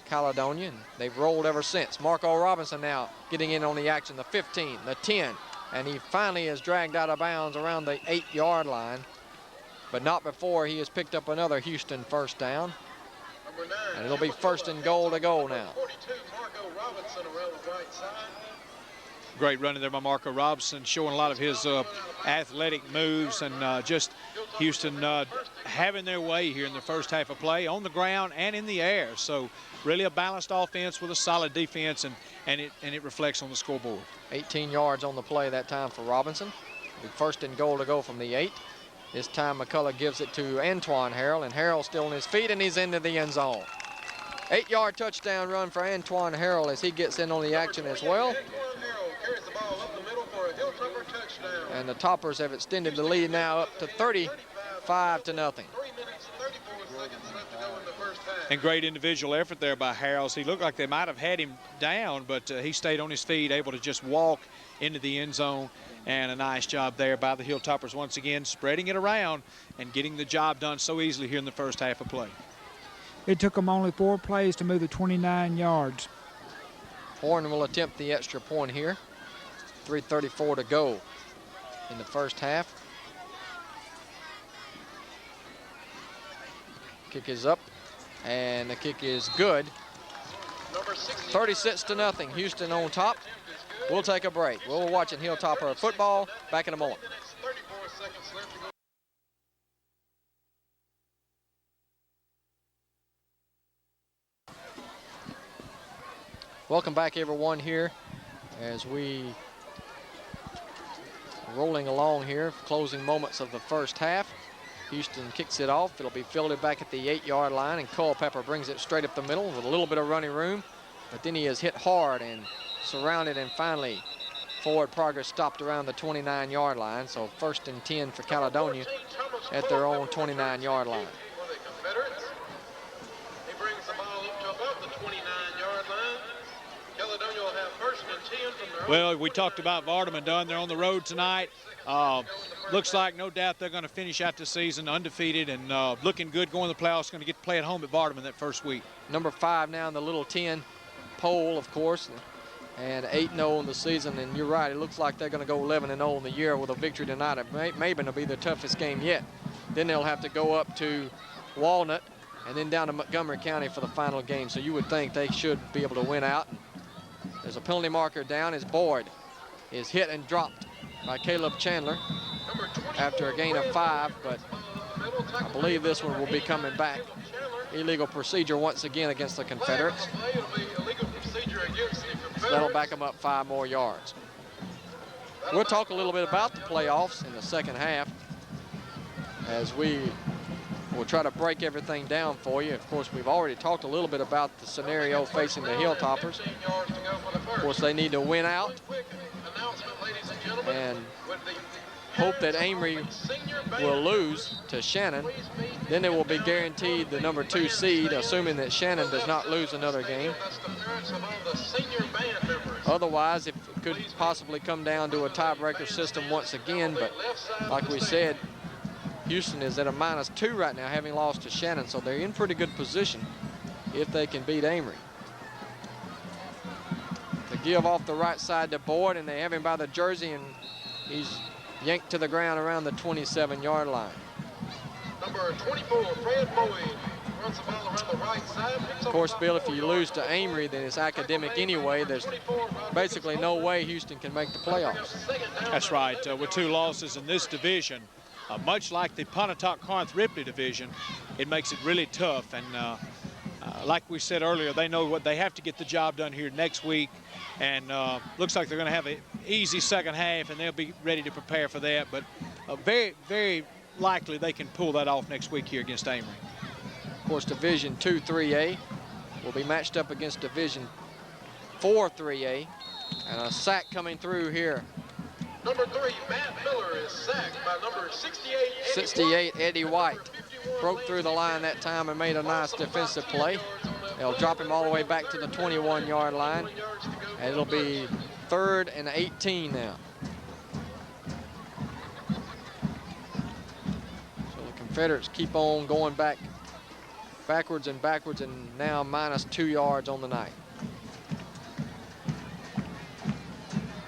Caledonia, and they've rolled ever since. Marco Robinson now getting in on the action, the 15, the 10, and he finally is dragged out of bounds around the 8-yard line, but not before he has picked up another Houston first down. And it'll be first and goal to go now. 42, Marco Robinson around the right side. Great running there by Marco Robinson, showing a lot of his athletic moves, and just Houston having their way here in the first half of play on the ground and in the air. So really a balanced offense with a solid defense, and it reflects on the scoreboard. 18 yards on the play that time for Robinson. First and goal to go from the 8. This time McCullough gives it to Antoine Harrell, and Harrell's still on his feet, and he's into the end zone. 8-yard touchdown run for Antoine Harrell as he gets in on the action as well. And the Toppers have extended the lead now up to 35-0. 3 minutes, 34 seconds left to go in the first half. And great individual effort there by Harrells. He looked like they might have had him down, but he stayed on his feet, able to just walk into the end zone. And a nice job there by the Hilltoppers once again, spreading it around and getting the job done so easily here in the first half of play. It took them only 4 plays to move the 29 yards. Horn will attempt the extra point here. 3:34 to go in the first half. Kick is up, and the kick is good. 36-0, Houston on top. We'll take a break. We're watching Hilltopper football. Back in a moment. 34 seconds left to go. Welcome back, everyone, here as we rolling along here, closing moments of the first half. Houston kicks it off. It'll be fielded back at the 8-yard line, and Culpepper brings it straight up the middle with a little bit of running room, but then he is hit hard and surrounded, and finally forward progress stopped around the 29-yard line. So first and 10 for Caledonia at their own 29-yard line. For the Confederates. He brings the ball up to about the 29-yard line. Caledonia will have first and 10 from their Well, we talked about Vardaman done. They're on the road tonight. Looks like no doubt they're going to finish out the season undefeated and looking good going to the playoffs. Going to get to play at home at Vardaman that first week. Number 5 now in the little 10 poll, of course, and 8-0 in the season. And you're right, it looks like they're going to go 11-0 in the year with a victory tonight. It may be the toughest game yet. Then they'll have to go up to Walnut and then down to Montgomery County for the final game. So you would think they should be able to win out. There's a penalty marker down as Boyd is hit and dropped by Caleb Chandler after a gain of 5, but I believe this one will be coming back. Illegal procedure once again against the Confederates. So that'll back them up 5 more yards. We'll talk a little bit about the playoffs in the second half as we will try to break everything down for you. Of course, we've already talked a little bit about the scenario facing the Hilltoppers. Of course, they need to win out and hope that Amory will lose to Shannon. Then they will be guaranteed the number 2 seed, assuming that Shannon does not lose another game. Otherwise, it could possibly come down to a tiebreaker system once again, but like we said, Houston is at a -2 right now, having lost to Shannon, so they're in pretty good position if they can beat Amory. To give off the right side to Boyd, and they have him by the jersey, and he's yanked to the ground around the 27-yard line. Number 24, Fred Boyd, runs the ball around the right side. Of course, Bill, if you lose to Amory, then it's academic anyway. There's basically no way Houston can make the playoffs. That's right. With 2 losses in this division, much like the Pontotoc-Corinth-Ripley division, it makes it really tough. And like we said earlier, they know what they have to get the job done here next week. And looks like they're going to have an easy second half, and they'll be ready to prepare for that. But very, very likely they can pull that off next week here against Amory. Of course, Division 2 3A. will be matched up against Division 4 3A. And a sack coming through here. Number 3, Matt Miller is sacked by number 68, 68, Eddie White. Broke through the line that time and made a nice defensive play. They'll drop him all the way back to the 21-yard line. And it'll be 3rd and 18 now. So the Confederates keep on going backwards and now -2 yards on the night.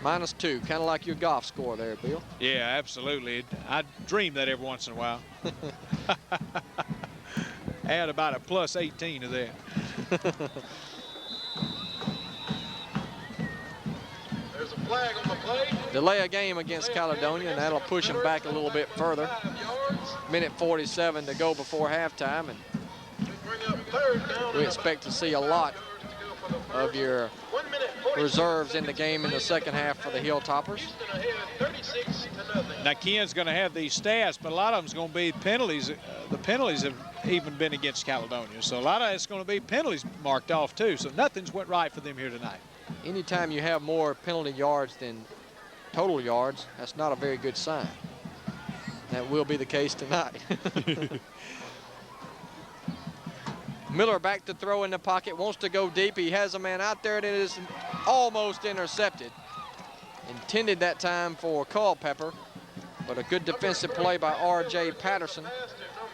-2, kind of like your golf score there, Bill. Yeah, absolutely. I dream that every once in a while. Add about a +18 to that. There's a flag on the play. Delay a game against Caledonia, and that'll push them back a little bit further. Minute 47 to go before halftime, and we expect to see a lot of your reserves in the game in the second half for the Hilltoppers. Now Ken's going to have these stats, but a lot of them's going to be penalties. The penalties have even been against Caledonia, so a lot of it's going to be penalties marked off too. So nothing's went right for them here tonight. Anytime you have more penalty yards than total yards, that's not a very good sign. That will be the case tonight. Miller back to throw in the pocket, wants to go deep. He has a man out there that is almost intercepted. Intended that time for Culpepper, but a good defensive play by R.J. Patterson,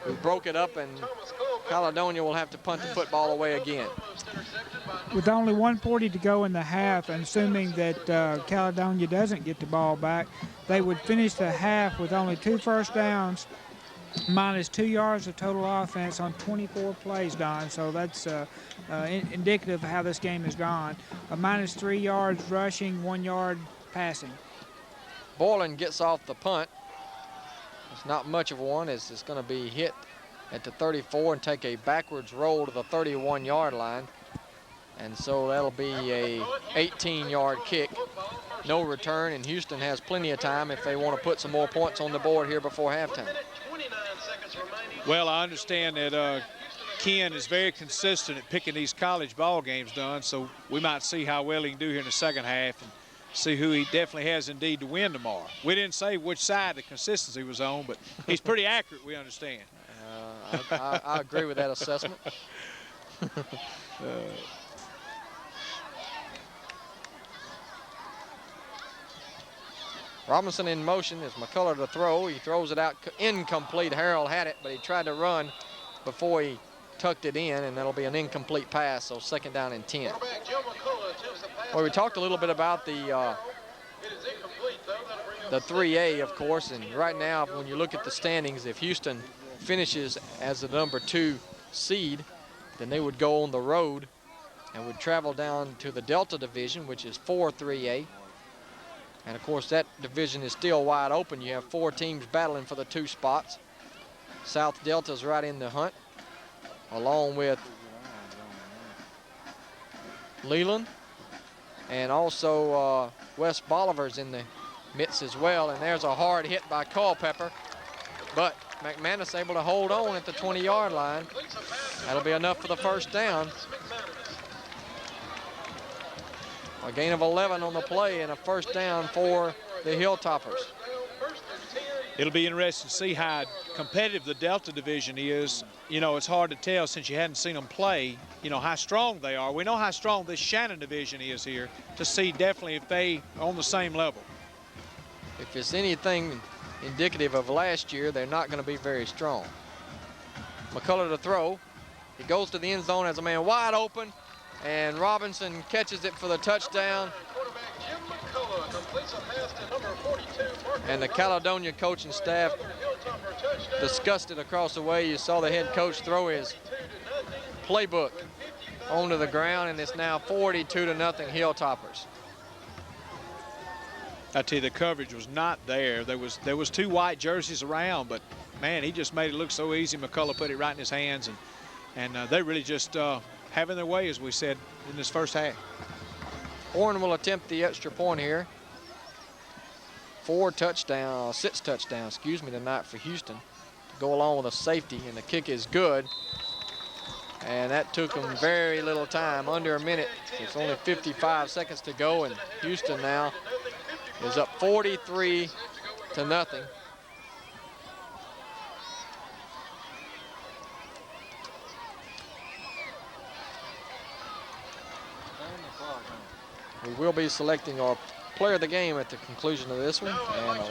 who broke it up, and Caledonia will have to punt the football away again. With only 1:40 to go in the half, and assuming that Caledonia doesn't get the ball back, they would finish the half with only 2 first downs, -2 yards of total offense on 24 plays, Don. So that's indicative of how this game has gone. A -3 yards rushing, 1 yard passing. Boylan gets off the punt. It's not much of one, as it's going to be hit at the 34 and take a backwards roll to the 31-yard line. And so that'll be a 18-yard kick. No return, and Houston has plenty of time if they want to put some more points on the board here before halftime. Well, I understand that Ken is very consistent at picking these college ball games done, so we might see how well he can do here in the second half and see who he definitely has indeed to win tomorrow. We didn't say which side the consistency was on, but he's pretty accurate, we understand. I agree with that assessment. Robinson in motion is McCullough to throw. He throws it out incomplete. Harrell had it, but he tried to run before he tucked it in, and that'll be an incomplete pass, so 2nd down and 10. Well, we talked a little bit about the 3A, of course, and right now, when you look at the standings, if Houston finishes as the number 2 seed, then they would go on the road and would travel down to the Delta Division, which is 4 3A. And of course, that division is still wide open. You have 4 teams battling for the 2 spots. South Delta's right in the hunt, along with Leland, and also West Bolivar's in the midst as well. And there's a hard hit by Culpepper, but McManus able to hold on at the 20-yard line. That'll be enough for the first down. A gain of 11 on the play and a first down for the Hilltoppers. It'll be interesting to see how competitive the Delta Division is. You know, it's hard to tell since you hadn't seen them play, you know, how strong they are. We know how strong this Shannon Division is here, to see definitely if they are on the same level. If it's anything indicative of last year, they're not going to be very strong. McCullough to throw. He goes to the end zone as a man wide open, and Robinson catches it for the touchdown. And the Caledonia coaching staff discussed it across the way. You saw the head coach throw his playbook onto the ground, and it's now 42-0 Hilltoppers. I tell you, the coverage was not there. There was 2 white jerseys around, but man, he just made it look so easy. McCullough put it right in his hands, and they really just having their way, as we said, in this first half. Horn will attempt the extra point here. 6 touchdowns, tonight for Houston to go along with a safety, and the kick is good. And that took them very little time, under a minute. It's only 55 seconds to go, and Houston now is up 43-0. We will be selecting our player of the game at the conclusion of this one, and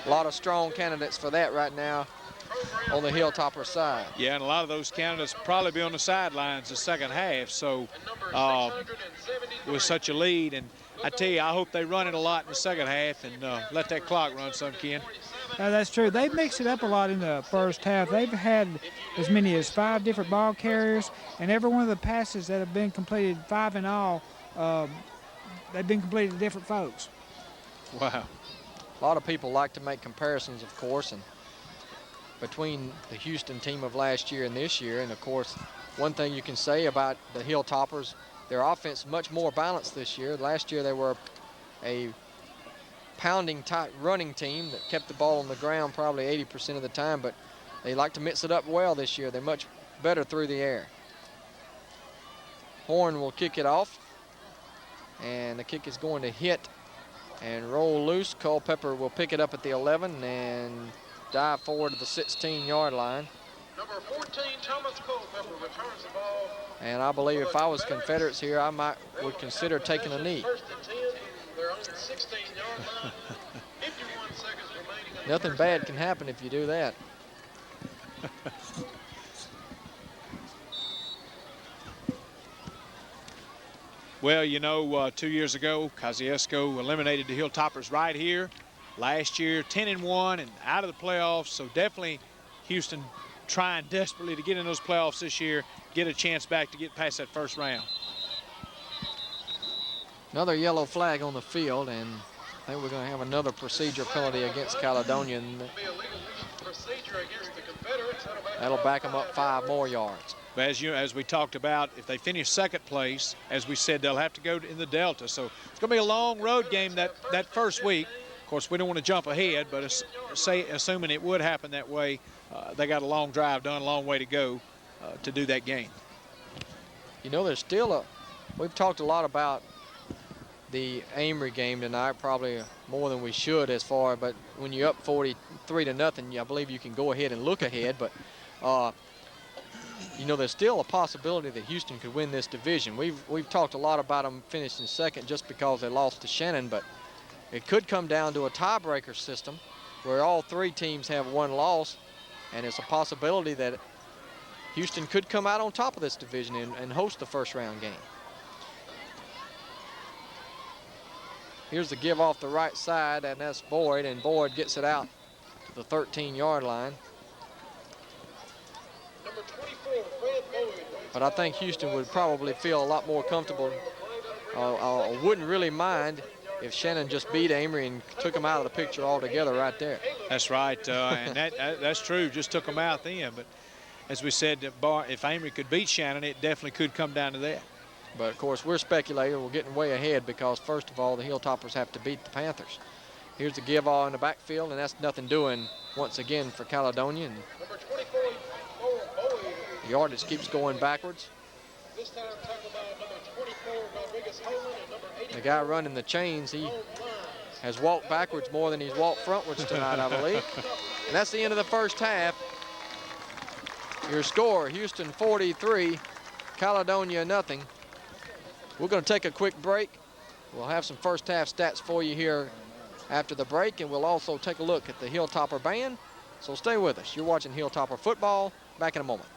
a lot of strong candidates for that right now on the Hilltopper side. Yeah, and a lot of those candidates probably be on the sidelines the second half, so with such a lead. And I tell you, I hope they run it a lot in the second half and let that clock run some, Ken. That's true. They've mixed it up a lot in the first half. They've had as many as 5 different ball carriers, and every one of the passes that have been completed, 5 in all, they've been completed to different folks. Wow. A lot of people like to make comparisons, of course, and between the Houston team of last year and this year. And of course, one thing you can say about the Hilltoppers, their offense much more balanced this year. Last year they were a pounding tight running team that kept the ball on the ground probably 80% of the time, but they like to mix it up well this year. They're much better through the air. Horn will kick it off, and the kick is going to hit and roll loose. Culpepper will pick it up at the 11 and dive forward to the 16-yard line. Number 14, Thomas Culpepper returns the ball. And I believe if I was Confederates here, I would consider taking a knee. First and 10, their own 16-yard line. 51 seconds remaining. Nothing bad can happen if you do that. Well, you know, 2 years ago, Kosciuszko eliminated the Hilltoppers right here. Last year, 10-1 and out of the playoffs. So definitely Houston trying desperately to get in those playoffs this year, get a chance back to get past that first round. Another yellow flag on the field, and I think we're going to have another procedure penalty against Caledonia. And that'll back them up 5 more yards. But as we talked about, if they finish second place, as we said, they'll have to go in the Delta. So it's going to be a long road game that first week. Of course, we don't want to jump ahead, but assuming it would happen that way, they got a long drive done, a long way to go to do that game. You know, there's still we've talked a lot about the Amory game tonight, probably more than we should but when you're up 43-0, I believe you can go ahead and look ahead, but you know, there's still a possibility that Houston could win this division. We've talked a lot about them finishing second just because they lost to Shannon, but it could come down to a tiebreaker system where all 3 teams have 1 loss, and it's a possibility that Houston could come out on top of this division and host the first round game. Here's the give off the right side, and that's Boyd, and Boyd gets it out to the 13-yard line. Number 24, Fred Boyd. But I think Houston would probably feel a lot more comfortable. I wouldn't really mind if Shannon just beat Amory and took him out of the picture altogether right there. That's right, and that's true, just took them out then. But as we said, if Amory could beat Shannon, it definitely could come down to that. But of course, we're speculating, we're getting way ahead because first of all, the Hilltoppers have to beat the Panthers. Here's the give all in the backfield, and that's nothing doing once again for Caledonia. And Number 24, Boyd. the yardage keeps going backwards. This time tackled by number 24, Rodriguez Holman, and number 80. The guy running the chains, he has walked backwards more than he's walked frontwards tonight, I believe. And that's the end of the first half. Your score, Houston 43, Caledonia nothing. We're going to take a quick break. We'll have some first half stats for you here after the break, and we'll also take a look at the Hilltopper band. So stay with us. You're watching Hilltopper football. Back in a moment.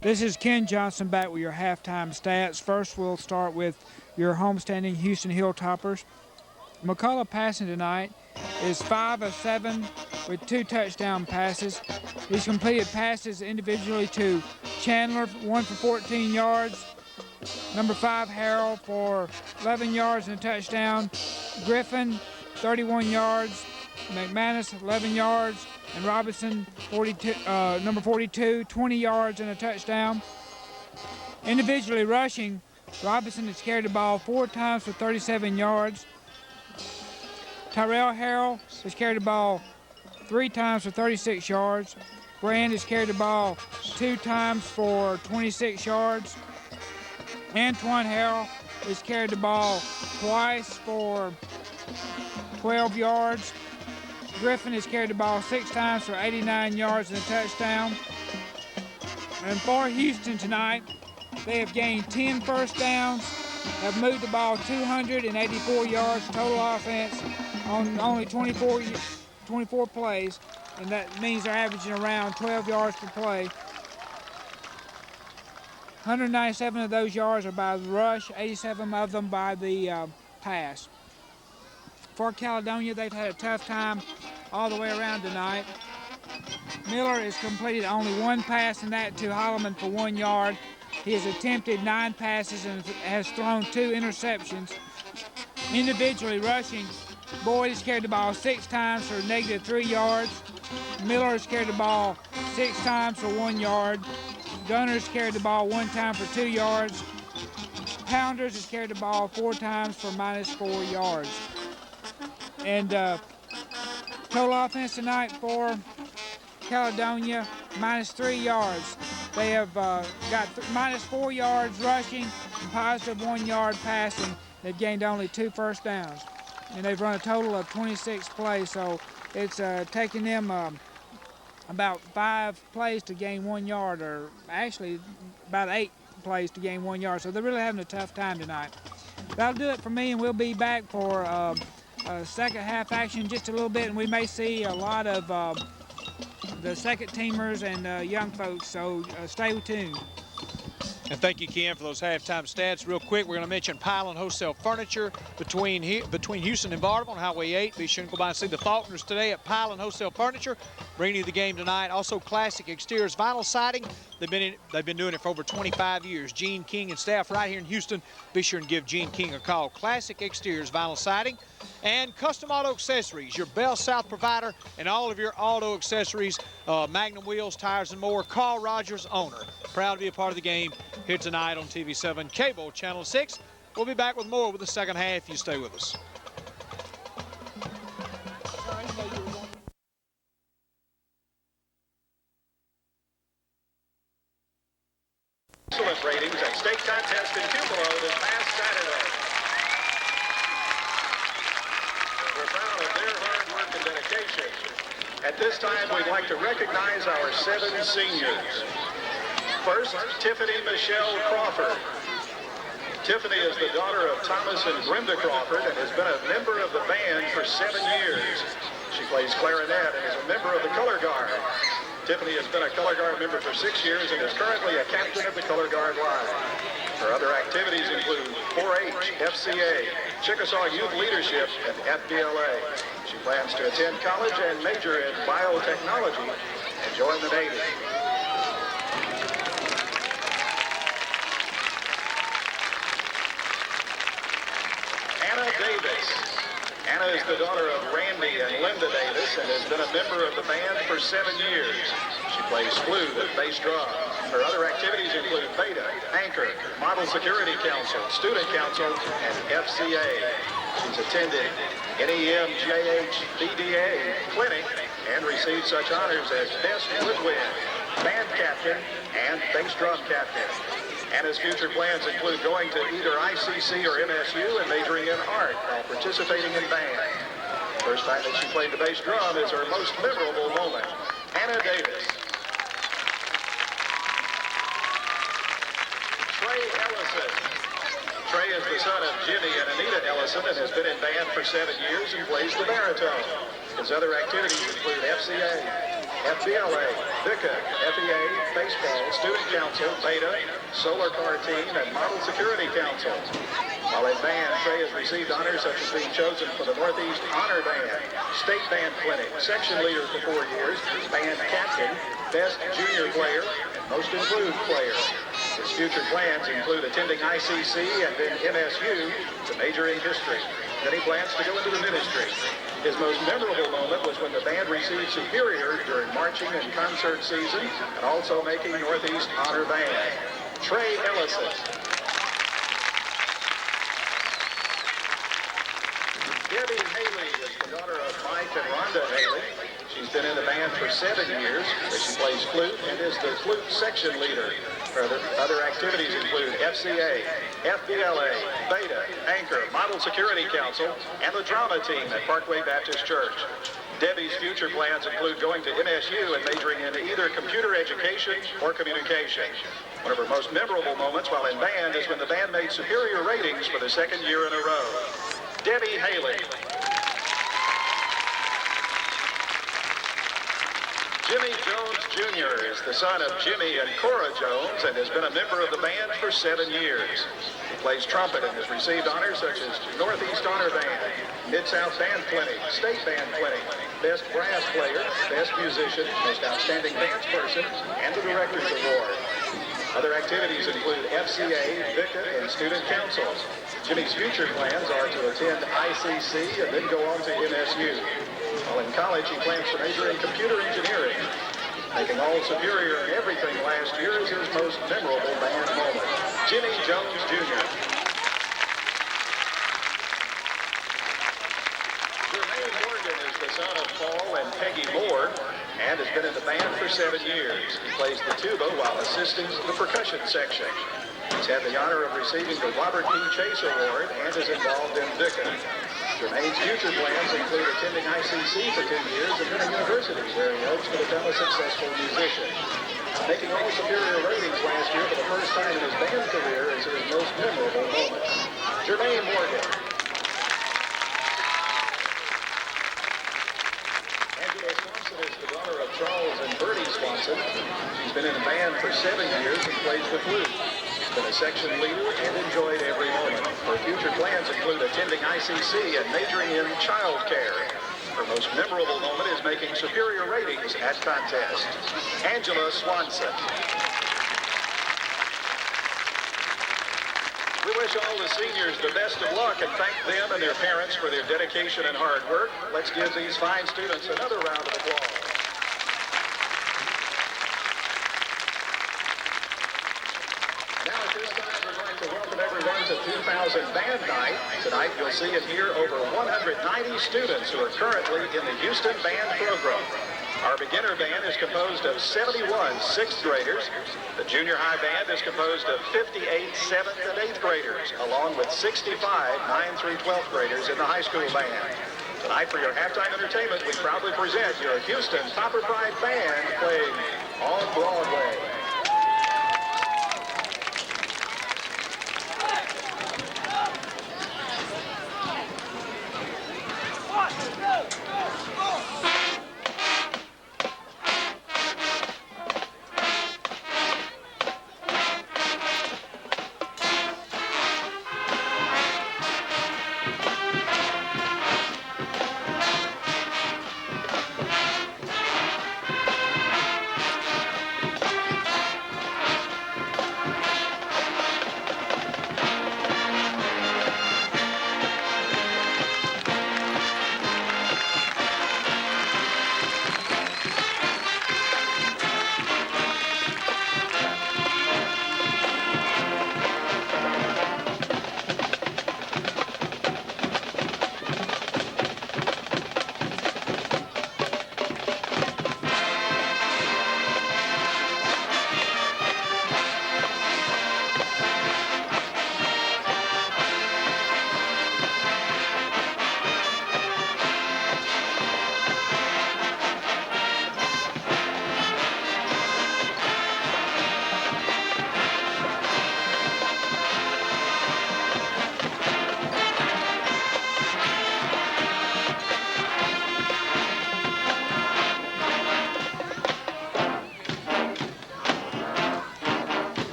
This is Ken Johnson back with your halftime stats. First, we'll start with your homestanding Houston Hilltoppers. McCullough passing tonight is 5 of 7 with 2 touchdown passes. He's completed passes individually to Chandler, 1 for 14 yards. Number 5, Harrell, for 11 yards and a touchdown. Griffin, 31 yards. McManus, 11 yards. And Robinson, number 42, 20 yards and a touchdown. Individually rushing, Robinson has carried the ball 4 times for 37 yards. Tyrell Harrell has carried the ball 3 times for 36 yards. Brand has carried the ball 2 times for 26 yards. Antoine Harrell has carried the ball twice for 12 yards. Griffin has carried the ball 6 times for 89 yards and a touchdown. And for Houston tonight, they have gained 10 first downs, have moved the ball 284 yards total offense on only 24 plays, and that means they're averaging around 12 yards per play. 197 of those yards are by the rush, 87 of them by the pass. For Caledonia, they've had a tough time all the way around tonight. Miller has completed only 1 pass, and that to Holloman for 1 yard. He has attempted 9 passes and has thrown 2 interceptions. Individually rushing, Boyd has carried the ball 6 times for -3 yards. Miller has carried the ball 6 times for 1 yard. Gunners carried the ball 1 time for 2 yards. Pounders has carried the ball 4 times for -4 yards. And total offense tonight for Caledonia, -3 yards. They have got -4 yards rushing and +1 yard passing. They've gained only 2 first downs. And they've run a total of 26 plays, so it's taking them about 5 plays to gain 1 yard, or actually about 8 plays to gain 1 yard. So they're really having a tough time tonight. That'll do it for me, and we'll be back for second half action in just a little bit, and we may see a lot of the second teamers and young folks, so stay tuned. And thank you, Ken, for those halftime stats. Real quick, we're going to mention Pylon Wholesale Furniture between Houston and Barnum on Highway 8. Be sure to go by and see the Faulkners today at Pylon Wholesale Furniture, bringing you the game tonight. Also, Classic Exteriors Vinyl Siding. They've been doing it for over 25 years. Gene King and staff right here in Houston. Be sure and give Gene King a call. Classic Exteriors Vinyl Siding. And Custom Auto Accessories, your Bell South provider, and all of your auto accessories, Magnum wheels, tires, and more. Carl Rogers, owner. Proud to be a part of the game here tonight on TV7 Cable Channel 6. We'll be back with more with the second half. You stay with us. Excellent ratings at state contest in Tupelo this past Saturday. We're proud of their hard work and dedication. At this time, we'd like to recognize our 7 seniors. First, Tiffany Michelle Crawford. Tiffany is the daughter of Thomas and Brenda Crawford and has been a member of the band for 7 years. She plays clarinet and is a member of the Color Guard. Tiffany has been a Color Guard member for 6 years and is currently a captain of the Color Guard line. Her other activities include 4-H, FCA, Chickasaw Youth Leadership, and FBLA. She plans to attend college and major in biotechnology and join the Navy. Anna Davis. Anna is the daughter of Randy and Linda Davis and has been a member of the band for 7 years. She plays flute and bass drum. Her other activities include Beta, Anchor, Model Security Council, Student Council, and FCA. She's attended NEMJH BDA Clinic and received such honors as Best Woodwind, Band Captain, and Bass Drum Captain. Anna's future plans include going to either ICC or MSU and majoring in art while participating in band. The first time that she played the bass drum is her most memorable moment. Anna Davis. Trey Ellison. Trey is the son of Jimmy and Anita Ellison and has been in band for 7 years and plays the baritone. His other activities include FCA, FBLA, VICA, FEA, baseball, student council, Beta, solar car team, and model security council. While in band, Trey has received honors such as being chosen for the Northeast Honor Band, State Band Clinic, section leader for 4 years, band captain, best junior player, and most improved player. His future plans include attending ICC and then MSU to major in history. Then he plans to go into the ministry. His most memorable moment was when the band received Superior during marching and concert season and also making Northeast Honor Band. Trey Ellison. Debbie Haley is the daughter of Mike and Rhonda Haley. She's been in the band for 7 years, where she plays flute and is the flute section leader. Her other activities include FCA, FBLA, Beta, Anchor, Model Security Council, and the drama team at Parkway Baptist Church. Debbie's future plans include going to MSU and majoring in either computer education or communication. One of her most memorable moments while in band is when the band made superior ratings for the 2nd year in a row. Debbie Haley. Jimmy Jones Jr. is the son of Jimmy and Cora Jones and has been a member of the band for 7 years. He plays trumpet and has received honors such as Northeast Honor Band, Mid-South Band Clinic, State Band Clinic, Best Brass Player, Best Musician, Most Outstanding Dance Person, and the Director's Award. Other activities include FCA, VICA, and student councils. Jimmy's future plans are to attend ICC and then go on to MSU. While in college, he plans to major in computer engineering. Making all superior in everything last year is his most memorable band moment. Jimmy Jones Jr. Jermaine Morgan is the son of Paul and Peggy Moore and has been in the band for 7 years. He plays the tuba while assisting the percussion section. He's had the honor of receiving the Robert E. Chase Award and is involved in VICA. Jermaine's future plans include attending ICC for 10 years and then a university where he hopes to become a successful musician. Making all superior ratings last year for the first time in his band career is his most memorable moment. Jermaine Morgan. Angela Swanson is the daughter of Charles and Bertie Swanson. She's been in the band for 7 years and plays the flute. She's been a section leader and enjoyed every moment. Her future plans include attending ICC and majoring in child care. Her most memorable moment is making superior ratings at contests. Angela Swanson. We wish all the seniors the best of luck and thank them and their parents for their dedication and hard work. Let's give these fine students another round of applause. Now at this time, we'd like to welcome everyone to 2000 Band Night. Tonight, you'll see and hear over 190 students who are currently in the Houston Band program. Our beginner band is composed of 71 6th graders. The junior high band is composed of 58 7th and 8th graders, along with 65 9th through 12th graders in the high school band. Tonight, for your halftime entertainment, we proudly present your Houston Topper Pride Band playing on Broadway.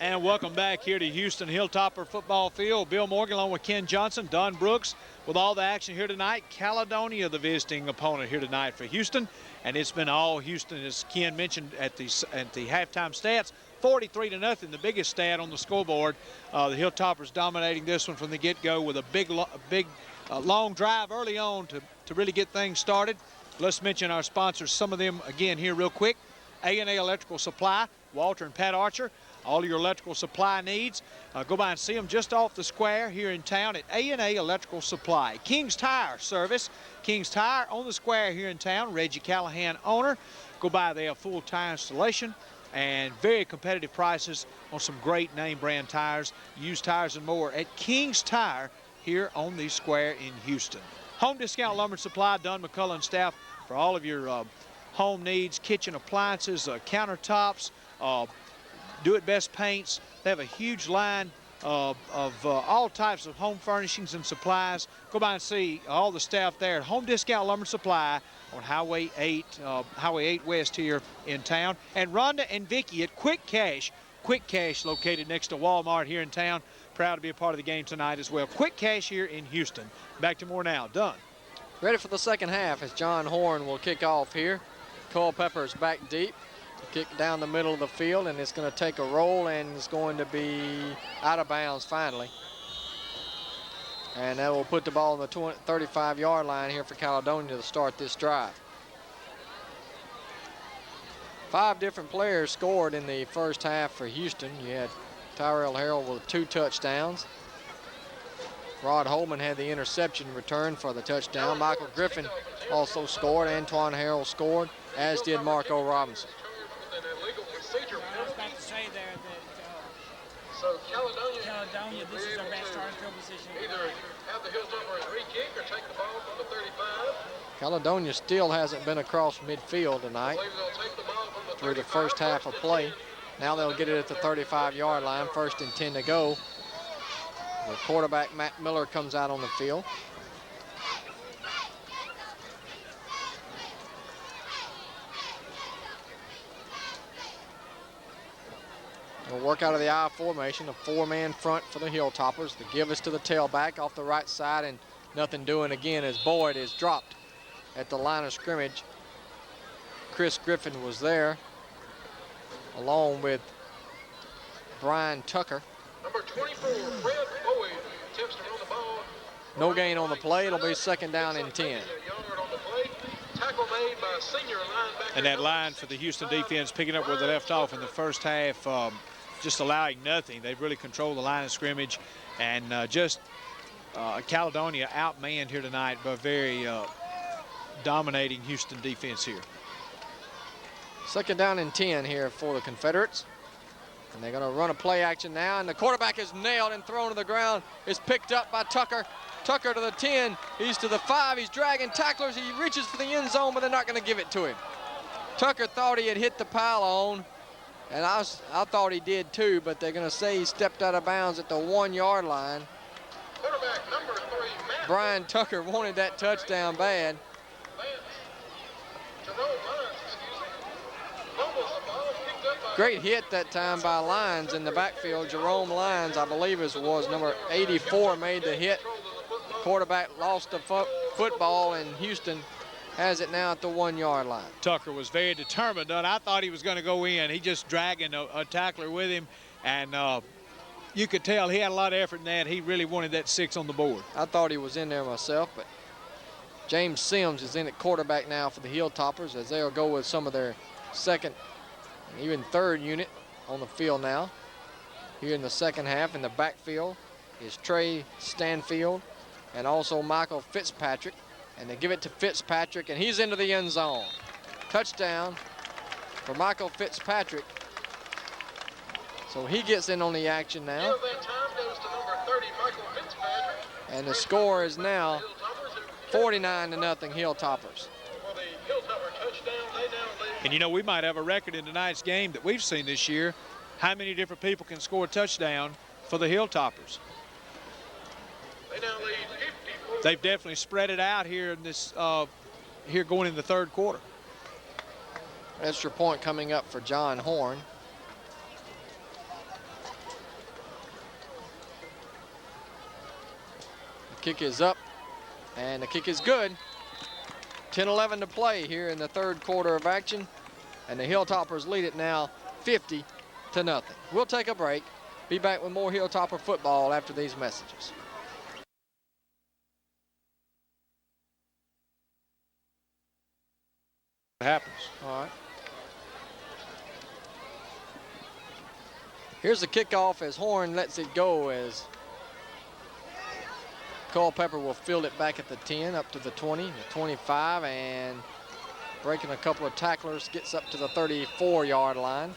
And welcome back here to Houston Hilltopper football field. Bill Morgan along with Ken Johnson, Don Brooks with all the action here tonight. Caledonia, the visiting opponent here tonight for Houston. And it's been all Houston, as Ken mentioned at the halftime stats. 43-0, the biggest stat on the scoreboard. The Hilltoppers dominating this one from the get-go with a big long drive early on to really get things started. Let's mention our sponsors, some of them again here real quick. A&A Electrical Supply, Walter and Pat Archer. All your electrical supply needs, go by and see them just off the square here in town at A&A Electrical Supply. King's Tire Service, King's Tire on the square here in town. Reggie Callahan, owner. Go by, they have full tire installation and very competitive prices on some great name brand tires, used tires and more at King's Tire here on the square in Houston. Home Discount Lumber Supply, Dunn McCullough staff for all of your home needs, kitchen appliances, countertops, Do It Best paints. They have a huge line of all types of home furnishings and supplies. Go by and see all the staff there at Home Discount Lumber Supply on Highway 8 West here in town. And Rhonda and Vicky at Quick Cash located next to Walmart here in town. Proud to be a part of the game tonight as well. Quick Cash here in Houston. Back to more now. Done. Ready for the second half as John Horn will kick off here. Culpepper's back deep. Kick down the middle of the field, and it's going to take a roll, and it's going to be out of bounds finally. And that will put the ball on the 35-yard line here for Caledonia to start this drive. 5 different players scored in the first half for Houston. You had Tyrell Harrell with 2 touchdowns. Rod Holman had the interception return for the touchdown. Michael Griffin also scored. Antoine Harrell scored, as did Marco Robinson. I was about to say there that So Caledonia, this is our best starting field position. either have the Hilltopper in re-kick or take the ball from the 35. Caledonia still hasn't been across midfield tonight I believe they'll take the ball from the through the 35. first half of play. Now they'll get it at the 35-yard line, 1st and 10 to go. The quarterback, Matt Miller, comes out on the field. We'll work out of the I formation, a 4-man front for the Hilltoppers. The give is to the tailback off the right side, and nothing doing again as Boyd is dropped at the line of scrimmage. Chris Griffin was there, along with Brian Tucker. Number 24, Fred Boyd, attempts to run the ball. No gain on the play. It'll be 2nd down and 10. A yard on the play. Tackle made by senior linebacker. And that line for the Houston defense picking up where they left off in the first half, just allowing nothing. They've really controlled the line of scrimmage, and Caledonia outmanned here tonight by very dominating Houston defense here. 2nd down and 10 here for the Confederates. And they're going to run a play action now, and the quarterback is nailed and thrown to the ground. It's picked up by Tucker. Tucker to the 10, he's to the 5, he's dragging tacklers, he reaches for the end zone, but they're not going to give it to him. Tucker thought he had hit the pylon, and I thought he did too, but they're going to say he stepped out of bounds at the 1-yard line. Quarterback number 3, Matt Brian Tucker wanted that touchdown bad. Jerome Lyons, fumbles the ball, picked up by Great hit that time by Lyons in the backfield. Jerome Lyons, I believe it was number 84, made the hit. Quarterback lost the football, and Houston has it now at the 1-yard line. Tucker was very determined, and I thought he was going to go in. He just dragging a tackler with him, and you could tell he had a lot of effort in that. He really wanted that 6 on the board. I thought he was in there myself, but James Sims is in at quarterback now for the Hilltoppers as they'll go with some of their 2nd and even 3rd unit on the field now. Here in the second half in the backfield is Trey Stanfield and also Michael Fitzpatrick. And they give it to Fitzpatrick, and he's into the end zone. Touchdown for Michael Fitzpatrick. So he gets in on the action now. that time goes to number 30, Michael Fitzpatrick. And the score is now 49-0 Hilltoppers. For the Hilltopper touchdown, they now lead. And you know, we might have a record in tonight's game that we've seen this year. How many different people can score a touchdown for the Hilltoppers? They now lead 54. They've definitely spread it out here in this here going in the 3rd quarter. Extra point coming up for John Horn. Kick is up, and the kick is good. 10-11 to play here in the third quarter of action, and the Hilltoppers lead it now 50-0. We'll take a break. Be back with more Hilltopper football after these messages. Happens. All right. Here's the kickoff as Horn lets it go as Culpeper will field it back at the 10, up to the 20, the 25, and breaking a couple of tacklers, gets up to the 34-yard line.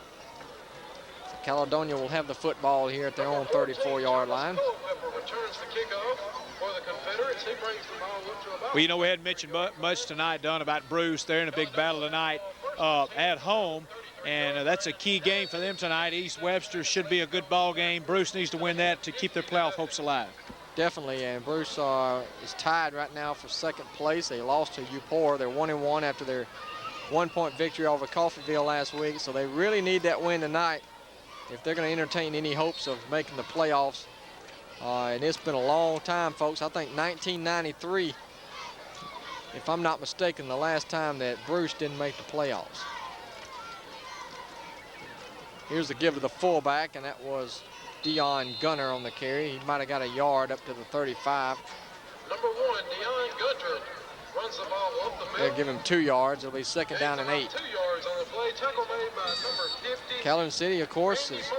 So Caledonia will have the football here at their own 34-yard line. Culpeper returns the kickoff for the Confederates. He brings the ball up to about. Well, you know, we hadn't mentioned much tonight, Don, about Bruce. They're in a big battle tonight at home, and that's a key game for them tonight. East Webster should be a good ball game. Bruce needs to win that to keep their playoff hopes alive. Definitely, and Bruce is tied right now for second place. They lost to Upor. They're 1-1 after their one-point victory over Coffeyville last week, so they really need that win tonight if they're going to entertain any hopes of making the playoffs. And it's been a long time, folks. I think 1993, if I'm not mistaken, the last time that Bruce didn't make the playoffs. Here's the give to the fullback, and that was Dion Gunner on the carry. He might have got a yard up to the 35. Number 1, Dion Gunter runs the ball up the middle. They'll give him 2 yards. It'll be second down and 8. 2 yards on the play. Tackle made by number 50. Caledonia City, of course, is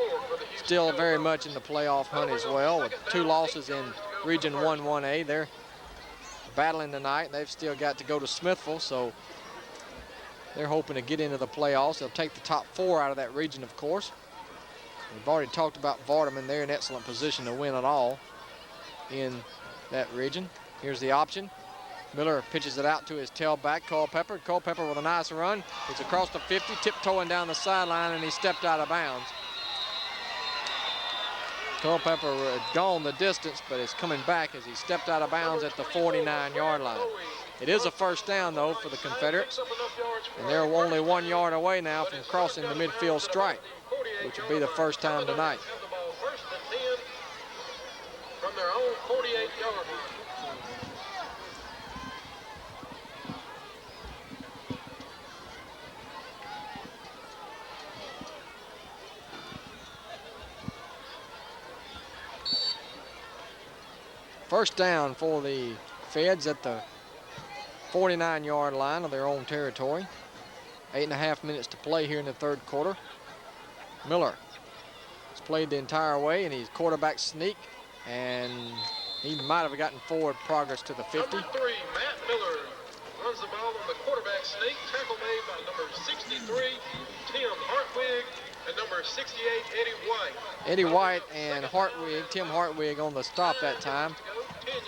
still very much in the playoff hunt as well, with 2 losses in Region 1-1A. They're battling tonight. They've still got to go to Smithville, so they're hoping to get into the playoffs. They'll take the top 4 out of that region, of course. We've already talked about Vardaman. They're in excellent position to win it all in that region. Here's the option. Miller pitches it out to his tailback, Culpeper. Culpeper with a nice run. He's across the 50, tiptoeing down the sideline, and he stepped out of bounds. Culpeper had gone the distance, but is coming back as he stepped out of bounds at the 49-yard line. It is a first down, though, for the Confederates, and they're only 1 yard away now from crossing the midfield stripe, which will be the first time tonight. First and 10 from their own 48-yard line. First down for the Feds at the 49-yard line of their own territory. 8.5 minutes to play here in the third quarter. Miller has played the entire way, and he's quarterback sneak, and he might have gotten forward progress to the 50. Number 3, Matt Miller runs the ball on the quarterback sneak. Tackle made by number 63, Tim Hartwig, and number 68, Eddie White. Eddie White and Hartwig, Tim Hartwig on the stop that time.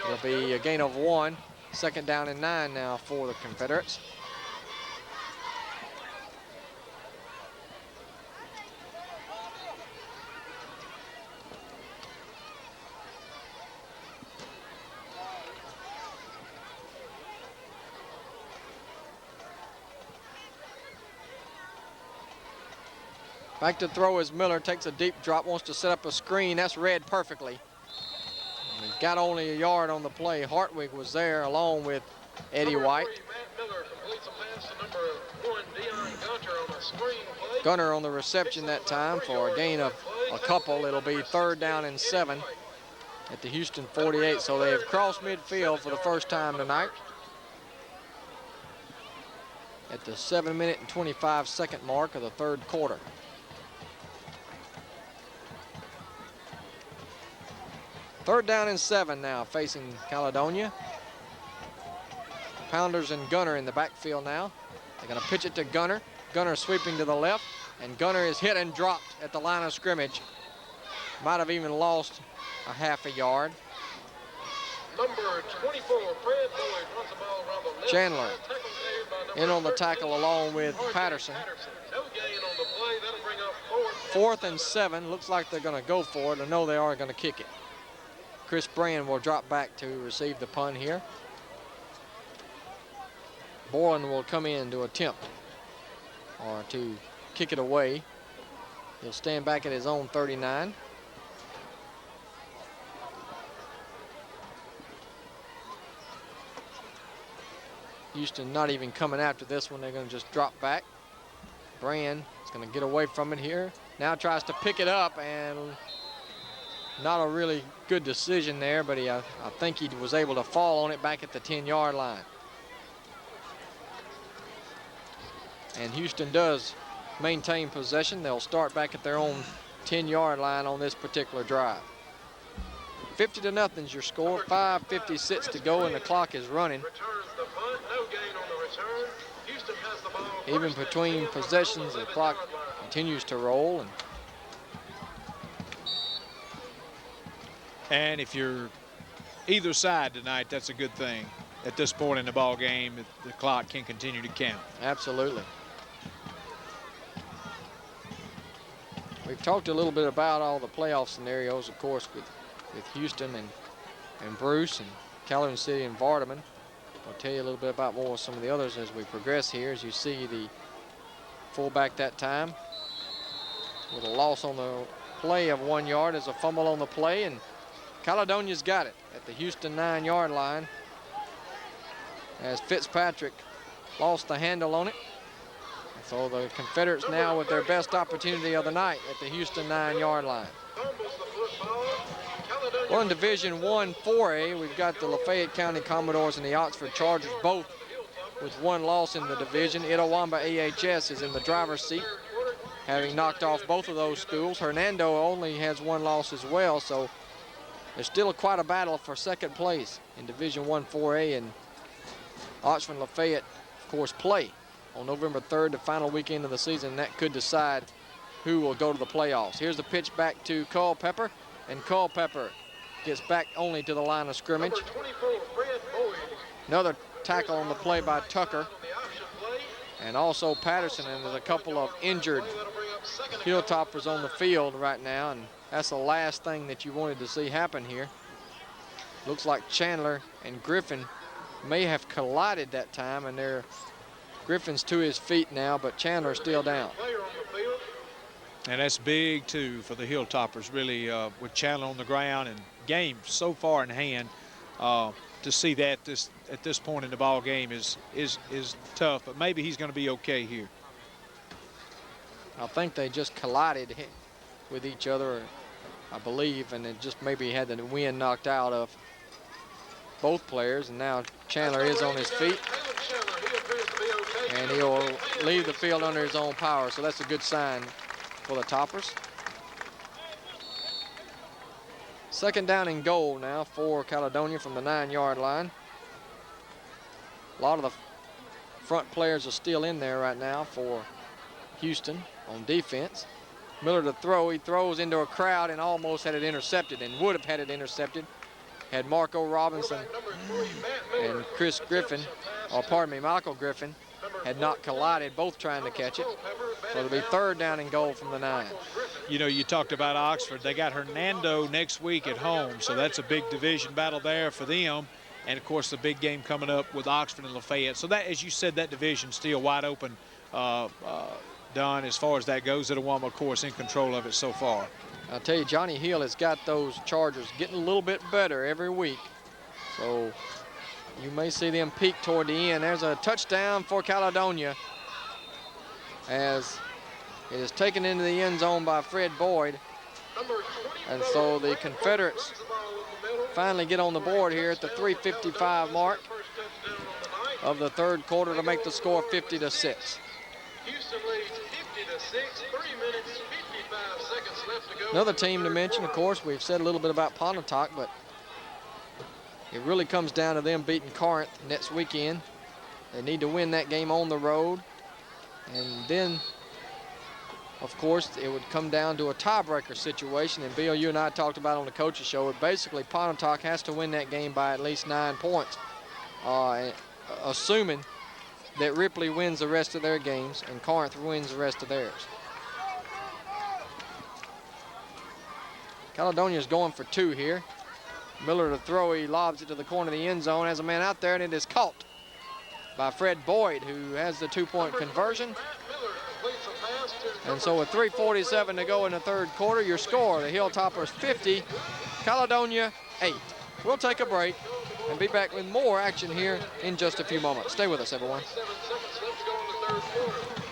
It'll be a gain of 1. Second down and 9 now for the Confederates. Back to throw as Miller takes a deep drop, wants to set up a screen. That's read perfectly. He got only a yard on the play. Hartwig was there along with Eddie White. Matt Miller completes a pass to number 1, Dion Gunter on a screen play. Gunner on the reception that time for a gain of a couple. It'll be third down and 7 at the Houston 48. So they have crossed midfield for the first time tonight at the 7-minute and 25-second mark of the third quarter. Third down and 7 now facing Caledonia. Pounders and Gunner in the backfield now. They're going to pitch it to Gunner. Gunner sweeping to the left, and Gunner is hit and dropped at the line of scrimmage. Might have even lost a half a yard. Number 24, Fred Lloyd runs the ball around the left. Chandler Tackle in on the tackle along with Patterson. No gain on the play. That'll bring up fourth and 7. Looks like they're going to go for it. I know they are going to kick it. Chris Brand will drop back to receive the punt here. Borland will come in to attempt or to kick it away. He'll stand back at his own 39. Houston not even coming after this one. They're going to just drop back. Brand is going to get away from it here. Now tries to pick it up, and not a really good decision there, but I think he was able to fall on it back at the 10-yard line. And Houston does maintain possession. They'll start back at their own 10-yard line on this particular drive. 50-0 is your score. 5:56 to go, and the clock is running. Even between possessions, the clock continues to roll. And if you're either side tonight, that's a good thing. At this point in the ball game, the clock can continue to count. Absolutely. We've talked a little bit about all the playoff scenarios, of course, with Houston and Bruce and Caledonia City and Vardaman. I'll tell you a little bit about more of some of the others as we progress here. As you see, the fullback that time with a loss on the play of 1 yard as a fumble on the play, and Caledonia's got it at the Houston 9-yard line as Fitzpatrick lost the handle on it. So the Confederates now with their best opportunity of the night at the Houston 9-yard line. Well, in Division I 4A, we've got the Lafayette County Commodores and the Oxford Chargers, both with one loss in the division. Itawamba AHS is in the driver's seat, having knocked off both of those schools. Hernando only has one loss as well, so there's still quite a battle for second place in Division I 4A, and Oxford and Lafayette, of course, play on November 3rd, the final weekend of the season, and that could decide who will go to the playoffs. Here's the pitch back to Culpepper, and Culpepper gets back only to the line of scrimmage. Another tackle on the play by Tucker, and also Patterson, and there's a couple of injured Hilltoppers on the field right now, and that's the last thing that you wanted to see happen here. Looks like Chandler and Griffin may have collided that time, and Griffin's to his feet now, but Chandler's still down. And that's big, too, for the Hilltoppers, really, with Chandler on the ground and game so far in hand. To see that at this point in the ball game is tough, but maybe he's going to be okay here. I think they just collided with each other, I believe, and it just maybe had the wind knocked out of both players, and now Chandler is on his feet, and he'll leave the field under his own power, so that's a good sign for the Toppers. Second down and goal now for Caledonia from the 9-yard line. A lot of the front players are still in there right now for Houston on defense. Miller to throw. He throws into a crowd and almost had it intercepted, and would have had it intercepted had Marco Robinson and Chris Griffin, or pardon me, Michael Griffin, had not collided, both trying to catch it. So it'll be third down and goal from the 9. You know, you talked about Oxford. They got Hernando next week at home, so that's a big division battle there for them. And, of course, the big game coming up with Oxford and Lafayette. So that, as you said, that division's still wide open, Don, as far as that goes. Itawamba, of course, in control of it so far. I'll tell you, Johnny Hill has got those Chargers getting a little bit better every week. So you may see them peak toward the end. There's a touchdown for Caledonia as it is taken into the end zone by Fred Boyd. And so the Confederates finally get on the board here at the 3:55 mark of the third quarter to make the score 50-6. Houston leads 50-6, 3 minutes, 55 seconds left to go. Another team to mention, of course, we've said a little bit about Pontotoc, but it really comes down to them beating Corinth next weekend. They need to win that game on the road. And then, of course, it would come down to a tiebreaker situation. And Bill, you and I talked about on the coaches show, but basically Pontotoc has to win that game by at least 9 points, assuming that Ripley wins the rest of their games and Corinth wins the rest of theirs. Caledonia's going for 2 here. Miller to throw, he lobs it to the corner of the end zone, has a man out there, and it is caught by Fred Boyd, who has the 2-point conversion. And so with 3:47 to go in the third quarter, your score, the Hilltoppers 50, Caledonia 8. We'll take a break. and be back with more action here in just a few moments. Stay with us, everyone. 7 seconds left to go in the third quarter.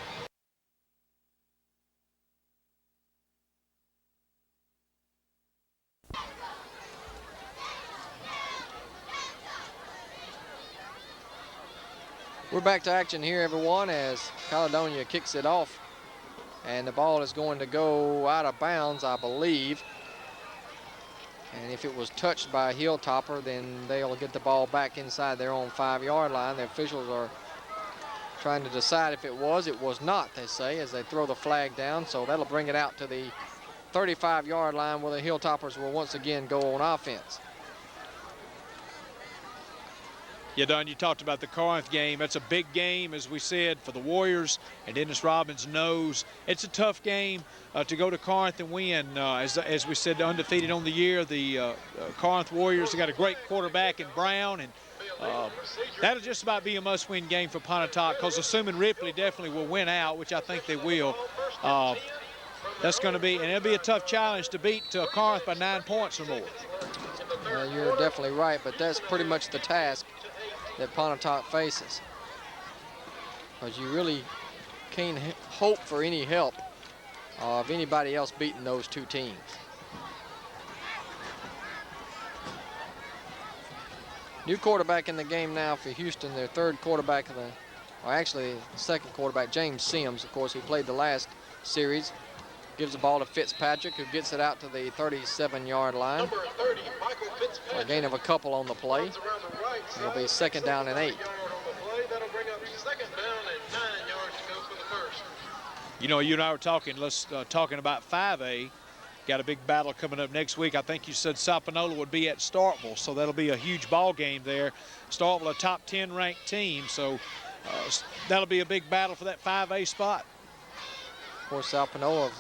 We're back to action here, everyone, as Caledonia kicks it off. And the ball is going to go out of bounds, I believe. And if it was touched by a Hilltopper, then they'll get the ball back inside their own 5-yard line. The officials are trying to decide if it was. It was not, they say, as they throw the flag down. So that'll bring it out to the 35-yard line where the Hilltoppers will once again go on offense. Yeah, Don, you talked about the Corinth game. That's a big game, as we said, for the Warriors, and Dennis Robbins knows it's a tough game to go to Corinth and win. As we said, undefeated on the year, the Corinth Warriors have got a great quarterback in Brown, and that'll just about be a must-win game for Pontotoc, because assuming Ripley definitely will win out, which I think they will, that's going to be, and it'll be a tough challenge to beat Corinth by 9 points or more. You're definitely right, but that's pretty much the task that Pontotoc faces, because you really can't hope for any help of anybody else beating those two teams. New quarterback in the game now for Houston, their third quarterback of the, or actually second quarterback, James Sims, of course, who played the last series. Gives the ball to Fitzpatrick, who gets it out to the 37-yard line. Number 30, Michael Fitzpatrick. For a gain of a couple on the play. It'll be 2nd down and 8. That'll bring up 2nd down and 9 yards to go for the first. You know, you and I were talking, talking about 5A. Got a big battle coming up next week. I think you said Sapanola would be at Starkville, so that'll be a huge ball game there. Starkville, a top 10 ranked team, so that'll be a big battle for that 5A spot. Of course, Sapanola,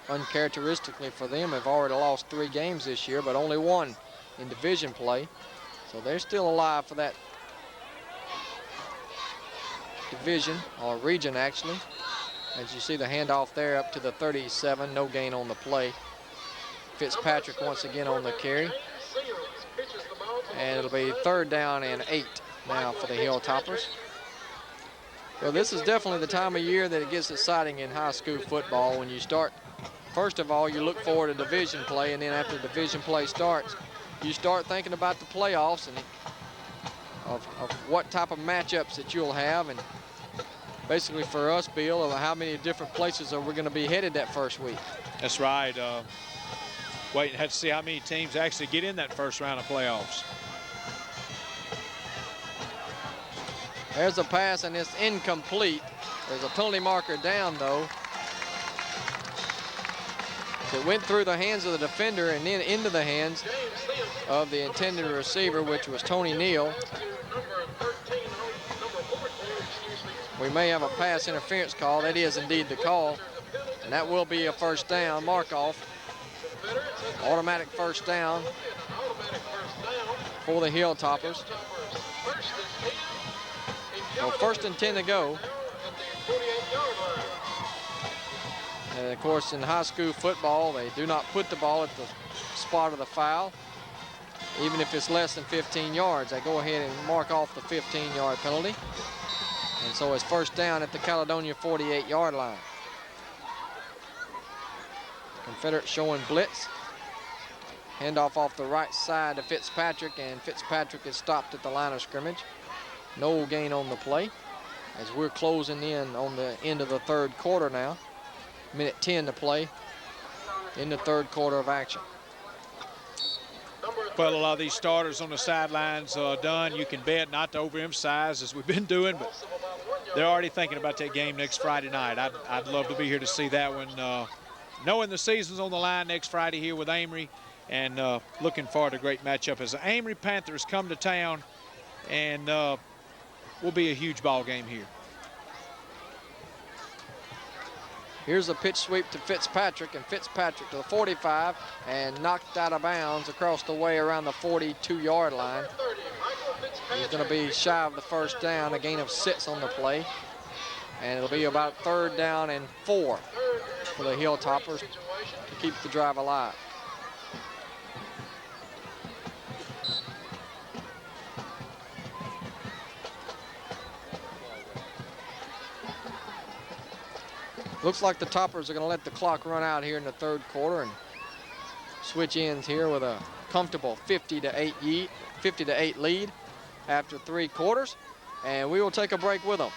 uncharacteristically for them, have already lost 3 games this year, but only 1 in division play. So they're still alive for that division, or region actually. As you see the handoff there up to the 37, no gain on the play. Fitzpatrick once again on the carry. And it'll be 3rd down and 8 now for the Hilltoppers. Well, this is definitely the time of year that it gets exciting in high school football. When you start, first of all, you look forward to division play, and then after division play starts, you start thinking about the playoffs and of what type of matchups that you'll have. And basically for us, Bill, of how many different places are we going to be headed that first week. That's right. Wait and have to see how many teams actually get in that first round of playoffs. There's a pass, and it's incomplete. There's a penalty marker down, though. It went through the hands of the defender and then into the hands of the intended receiver, which was Tony Neal. We may have a pass interference call. That is indeed the call. And that will be a 1st down, mark off. Automatic 1st down for the Hilltoppers. Well, 1st and 10 to go. And of course, in high school football, they do not put the ball at the spot of the foul, even if it's less than 15 yards. They go ahead and mark off the 15-yard penalty. And so it's 1st down at the Caledonia 48-yard line. Confederates showing blitz. Handoff off the right side to Fitzpatrick, and Fitzpatrick is stopped at the line of scrimmage. No gain on the play, as we're closing in on the end of the 3rd quarter now. Minute 10 to play in the 3rd quarter of action. Well, a lot of these starters on the sidelines, Dunn, you can bet not to overemphasize, as we've been doing, but they're already thinking about that game next Friday night. I'd love to be here to see that one. Knowing the season's on the line next Friday here with Amory, and looking forward to a great matchup as the Amory Panthers come to town, and will be a huge ball game here. Here's a pitch sweep to Fitzpatrick, and Fitzpatrick to the 45, and knocked out of bounds across the way around the 42-yard line. He's going to be shy of the 1st down, a gain of 6 on the play. And it'll be about 3rd down and 4 for the Hilltoppers to keep the drive alive. Looks like the Toppers are going to let the clock run out here in the third quarter and switch ends here with a comfortable 50-8 lead after 3 quarters. And we will take a break with them.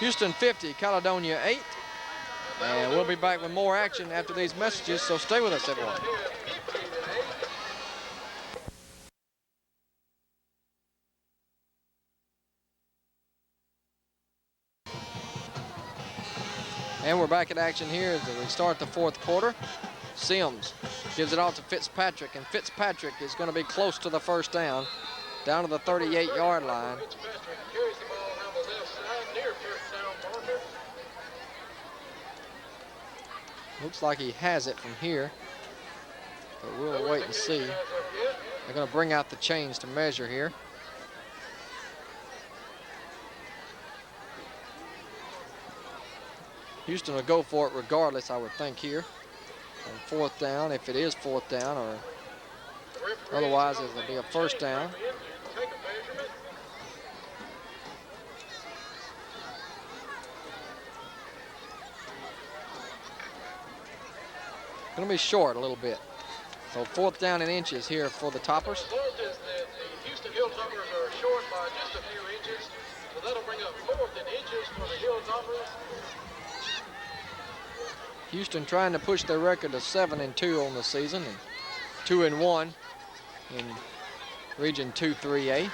Houston 50, Caledonia 8. And we'll be back with more action after these messages, so stay with us, everyone. And we're back in action here as we start the fourth quarter. Sims gives it off to Fitzpatrick, and Fitzpatrick is going to be close to the first down to the 38-yard line. Looks like he has it from here, but we'll wait and see. They're going to bring out the chains to measure here. Houston will go for it regardless, I would think, here. On fourth down, if it is fourth down, or otherwise it'll be a first down. Going to be short a little bit. So fourth down in inches here for the Toppers. The Houston Hilltoppers are short by just a few inches, so that'll bring up fourth in inches for the Hilltoppers. Houston trying to push their record to 7-2 on the season and 2-1 in Region 2-3A.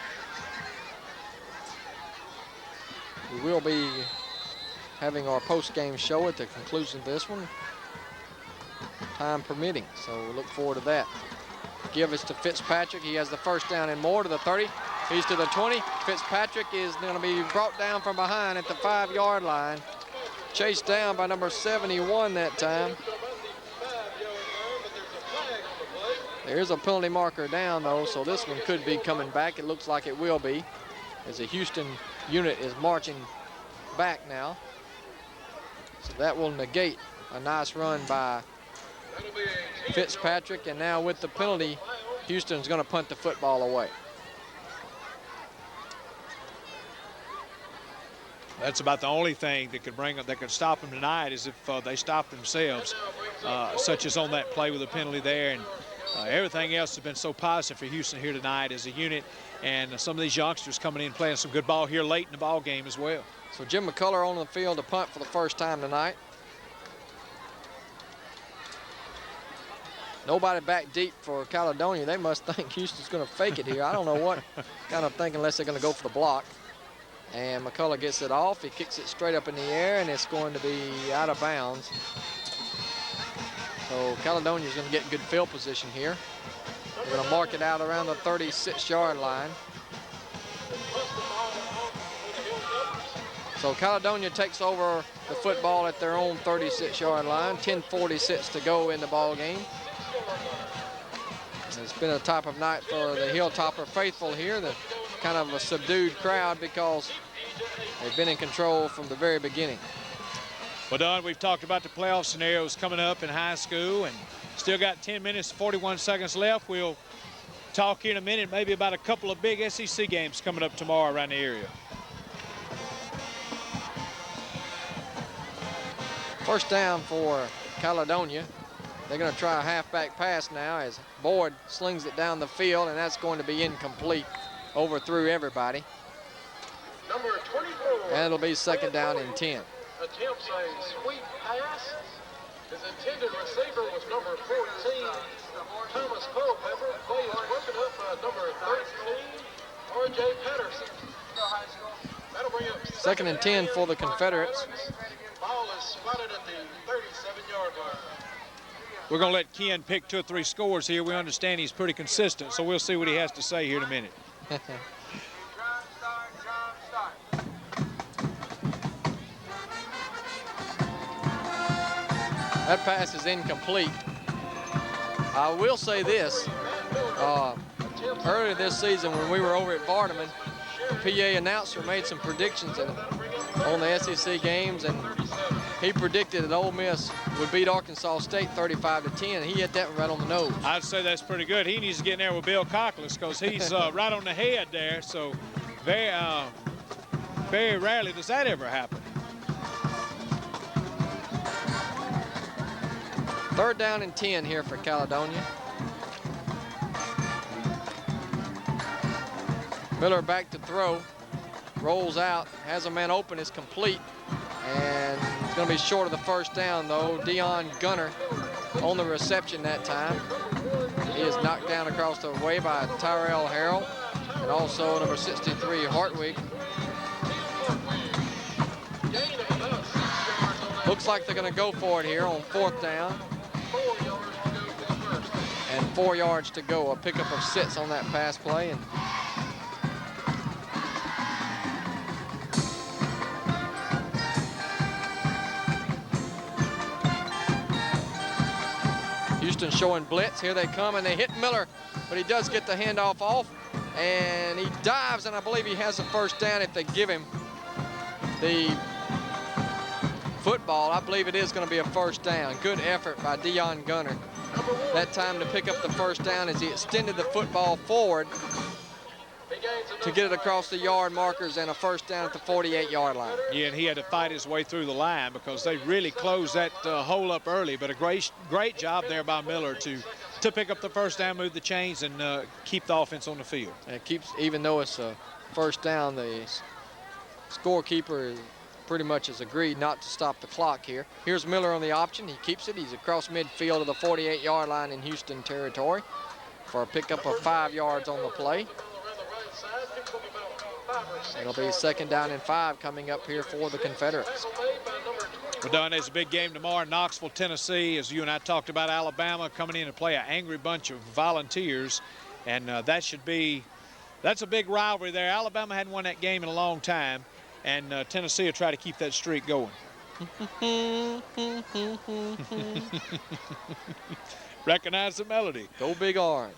We will be having our post-game show at the conclusion of this one, time permitting, so we look forward to that. Give us to Fitzpatrick. He has the first down and more to the 30. He's to the 20. Fitzpatrick is going to be brought down from behind at the 5-yard line. Chased down by number 71 that time. There's a penalty marker down, though, so this one could be coming back. It looks like it will be, as the Houston unit is marching back now. So that will negate a nice run by Fitzpatrick, and now with the penalty, Houston's going to punt the football away. That's about the only thing that could stop them tonight, is if they stop themselves, such as on that play with a penalty there. And everything else has been so positive for Houston here tonight as a unit, and some of these youngsters coming in playing some good ball here late in the ball game as well. So Jim McCullough on the field to punt for the first time tonight. Nobody back deep for Caledonia. They must think Houston's going to fake it here. I don't know what kind of thinking, unless they're going to go for the block. And McCullough gets it off. He kicks it straight up in the air, and it's going to be out of bounds. So Caledonia's going to get good field position here. They're going to mark it out around the 36-yard line. So Caledonia takes over the football at their own 36-yard line. 10:46 to go in the ball game. It's been a type of night for the Hilltopper faithful here. The kind of a subdued crowd because they've been in control from the very beginning. Well, Don, we've talked about the playoff scenarios coming up in high school, and still got 10 minutes, 41 seconds left. We'll talk here in a minute maybe about a couple of big SEC games coming up tomorrow around the area. First down for Caledonia. They're going to try a halfback pass now as Boyd slings it down the field, and that's going to be incomplete. Overthrew everybody. Number 24. And it'll be second down and 10. Attempts a sweep pass. His intended receiver was number 14, Thomas Culpepper. Play is broken up by number 13, R.J. Patterson. That'll bring up second and 10 for the Confederates. Ball is spotted at the 37-yard line. We're going to let Ken pick 2 or 3 scores here. We understand he's pretty consistent, so we'll see what he has to say here in a minute. That pass is incomplete. I will say this. Earlier this season when we were over at Vardaman, the PA announcer made some predictions on the SEC games, and he predicted that Ole Miss would beat Arkansas State 35-10, and he hit that one right on the nose. I'd say that's pretty good. He needs to get in there with Bill Cockless because he's right on the head there. So very rarely does that ever happen. Third down and 10 here for Caledonia. Miller back to throw. Rolls out, has a man open, is complete. And it's going to be short of the first down, though. Dion Gunner on the reception that time. He is knocked down across the way by Tyrell Harrell and also number 63, Hartwig. Looks like they're going to go for it here on fourth down. And 4 yards to go. A pickup of 6 on that pass play. And Houston showing blitz. Here they come, and they hit Miller, but he does get the handoff off, and he dives, and I believe he has a first down if they give him the football. I believe it is going to be a first down. Good effort by Dion Gunner that time to pick up the first down as he extended the football forward to get it across the yard markers, and a first down at the 48-yard line. Yeah, and he had to fight his way through the line because they really closed that hole up early, but a great job there by Miller to pick up the first down, move the chains, and keep the offense on the field. And it keeps, even though it's a first down, the scorekeeper pretty much has agreed not to stop the clock here. Here's Miller on the option. He keeps it. He's across midfield of the 48-yard line in Houston territory for a pickup of 5 yards on the play. It'll be second down and 5 coming up here for the Confederates. Well, Don, there's a big game tomorrow in Knoxville, Tennessee. As you and I talked about, Alabama coming in to play an angry bunch of Volunteers, and that's a big rivalry there. Alabama hadn't won that game in a long time, and Tennessee will try to keep that streak going. Recognize the melody. Go Big Orange.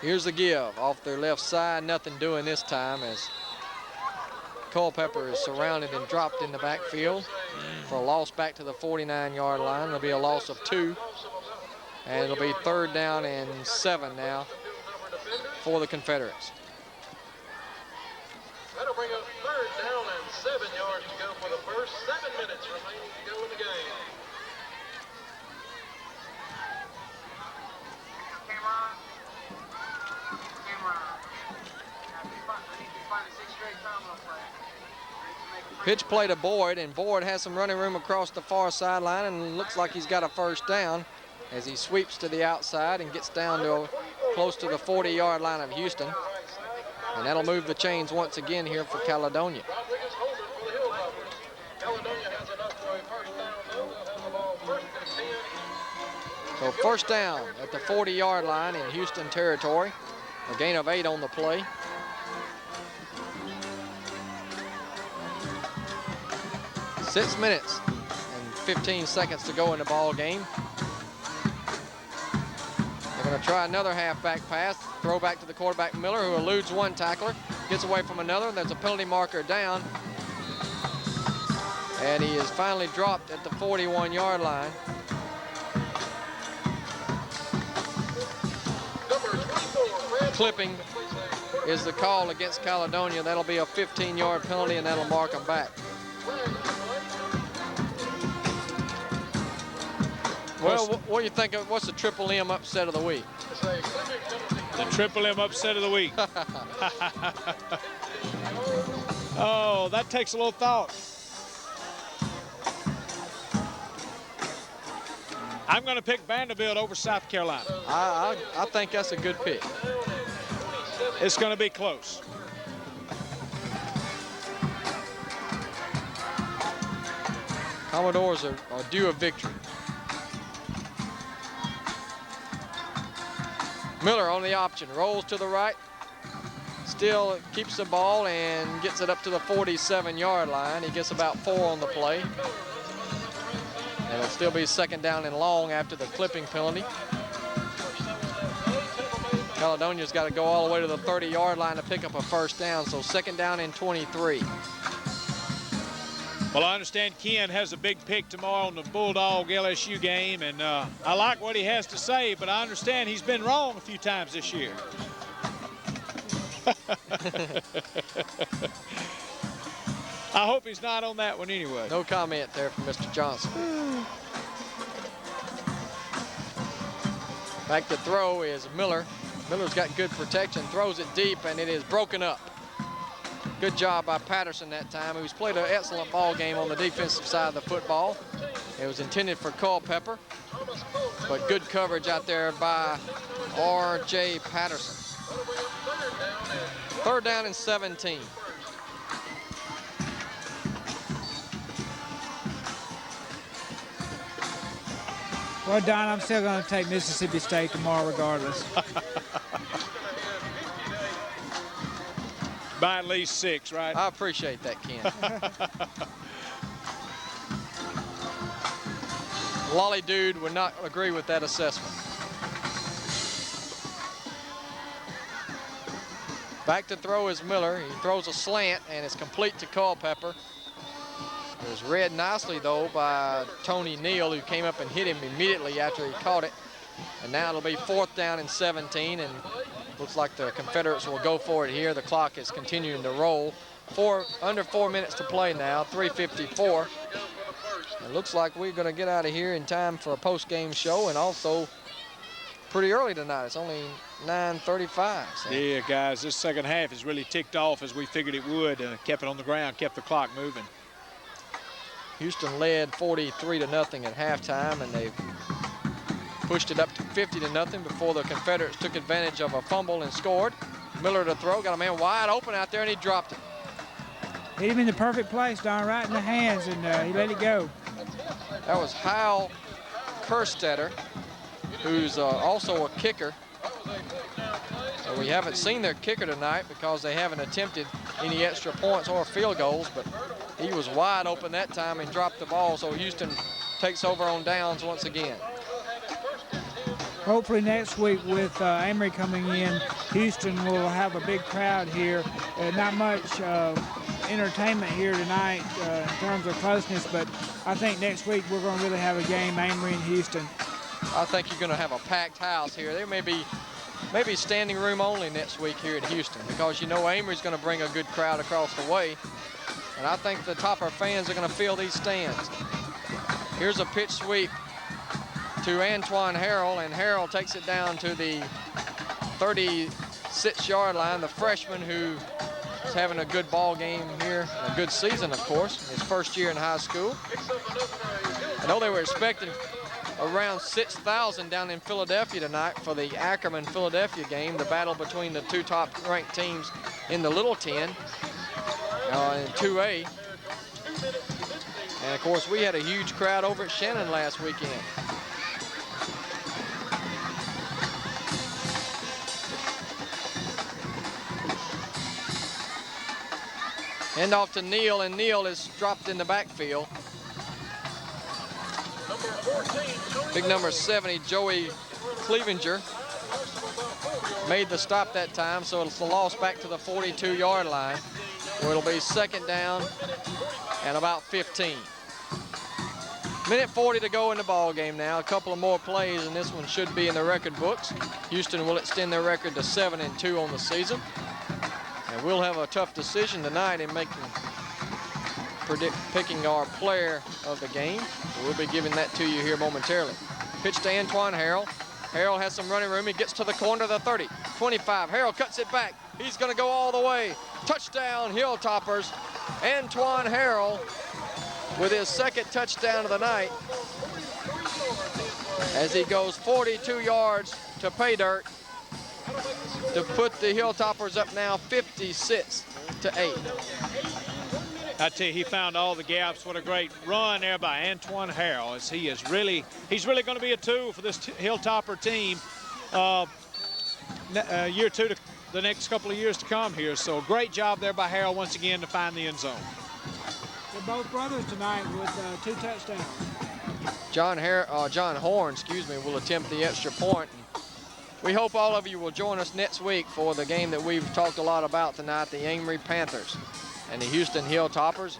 Here's the give off their left side. Nothing doing this time as Culpepper is surrounded and dropped in the backfield for a loss back to the 49-yard line. It'll be a loss of 2. And it'll be third down and 7 now for the Confederates. That'll bring up third down and 7 yards to go for the first. 7 minutes remaining to go in the game. Pitch play to Boyd, and Boyd has some running room across the far sideline, and looks like he's got a first down as he sweeps to the outside and gets down to close to the 40-yard line of Houston. And that'll move the chains once again here for Caledonia. So first down at the 40-yard line in Houston territory. A gain of 8 on the play. Six minutes and 15 seconds to go in the ball game. They're going to try another halfback pass. Throw back to the quarterback Miller, who eludes one tackler, gets away from another. There's a penalty marker down. And he is finally dropped at the 41-yard line. Clipping is the call against Caledonia. That'll be a 15-yard penalty, and that'll mark them back. Well, what do you think of, what's the Triple M upset of the week? The Triple M upset of the week. Oh, that takes a little thought. I'm going to pick Vanderbilt over South Carolina. I think that's a good pick. It's going to be close. Commodores are due a victory. Miller on the option, rolls to the right, still keeps the ball and gets it up to the 47-yard line. He gets about 4 on the play. And it'll still be second down and long after the clipping penalty. Caledonia's got to go all the way to the 30-yard line to pick up a first down, so second down and 23. Well, I understand Ken has a big pick tomorrow on the Bulldog LSU game, and I like what he has to say, but I understand he's been wrong a few times this year. I hope he's not on that one anyway. No comment there from Mr. Johnson. Back to throw is Miller. Miller's got good protection, throws it deep, and it is broken up. Good job by Patterson that time. He's played an excellent ball game on the defensive side of the football. It was intended for Culpepper, but good coverage out there by R.J. Patterson. 3rd down and 17. Well, Don, I'm still going to take Mississippi State tomorrow regardless. By at least 6, right? I appreciate that, Ken. Lolly Dude would not agree with that assessment. Back to throw is Miller. He throws a slant and it's complete to Culpepper. It was read nicely though by Tony Neal, who came up and hit him immediately after he caught it. And now it'll be 4th down and 17, and looks like the Confederates will go for it here. The clock is continuing to roll. Under 4 minutes to play now, 3:54. It looks like we're going to get out of here in time for a post-game show, and also pretty early tonight. It's only 9:35. So. Yeah, guys, this second half has really ticked off as we figured it would. Kept it on the ground, kept the clock moving. Houston led 43-0 at halftime, and they pushed it up to 50-0 before the Confederates took advantage of a fumble and scored. Miller to throw, got a man wide open out there, and he dropped it. Hit him in the perfect place, Don, right in the hands, and he let it go. That was Hal Kerstetter, who's also a kicker. So we haven't seen their kicker tonight because they haven't attempted any extra points or field goals, but he was wide open that time and dropped the ball, so Houston takes over on downs once again. Hopefully next week with Amory coming in, Houston will have a big crowd here. Not much entertainment here tonight in terms of closeness, but I think next week we're going to really have a game, Amory and Houston. I think you're going to have a packed house here. There may be maybe standing room only next week here at Houston, because you know Amory's going to bring a good crowd across the way, and I think the Topper fans are going to fill these stands. Here's a pitch sweep to Antoine Harrell, and Harrell takes it down to the 36-yard line. The freshman who is having a good ball game here, a good season, of course, his first year in high school. I know they were expecting around 6,000 down in Philadelphia tonight for the Ackerman-Philadelphia game, the battle between the two top-ranked teams in the Little Ten in 2A. And, of course, we had a huge crowd over at Shannon last weekend. Hand off to Neal, and Neal is dropped in the backfield. Big number 70, Joey Clevenger, made the stop that time, so it's a loss back to the 42-yard line, where it'll be 2nd down and about 15. Minute 40 to go in the ball game now. A couple of more plays, and this one should be in the record books. Houston will extend their record to 7-2 on the season. And we'll have a tough decision tonight in picking our player of the game. We'll be giving that to you here momentarily. Pitch to Antoine Harrell. Harrell has some running room. He gets to the corner of the 30, 25. Harrell cuts it back. He's going to go all the way. Touchdown, Hilltoppers. Antoine Harrell with his 2nd touchdown of the night as he goes 42 yards to pay dirt to put the Hilltoppers up now 56-8. I tell you, he found all the gaps. What a great run there by Antoine Harrell, as he's really going to be a tool for this Hilltopper team year 2 to the next couple of years to come here. So great job there by Harrell once again to find the end zone. They're both brothers tonight with 2 touchdowns. John Horn, will attempt the extra point. We hope all of you will join us next week for the game that we've talked a lot about tonight, the Amory Panthers and the Houston Hilltoppers.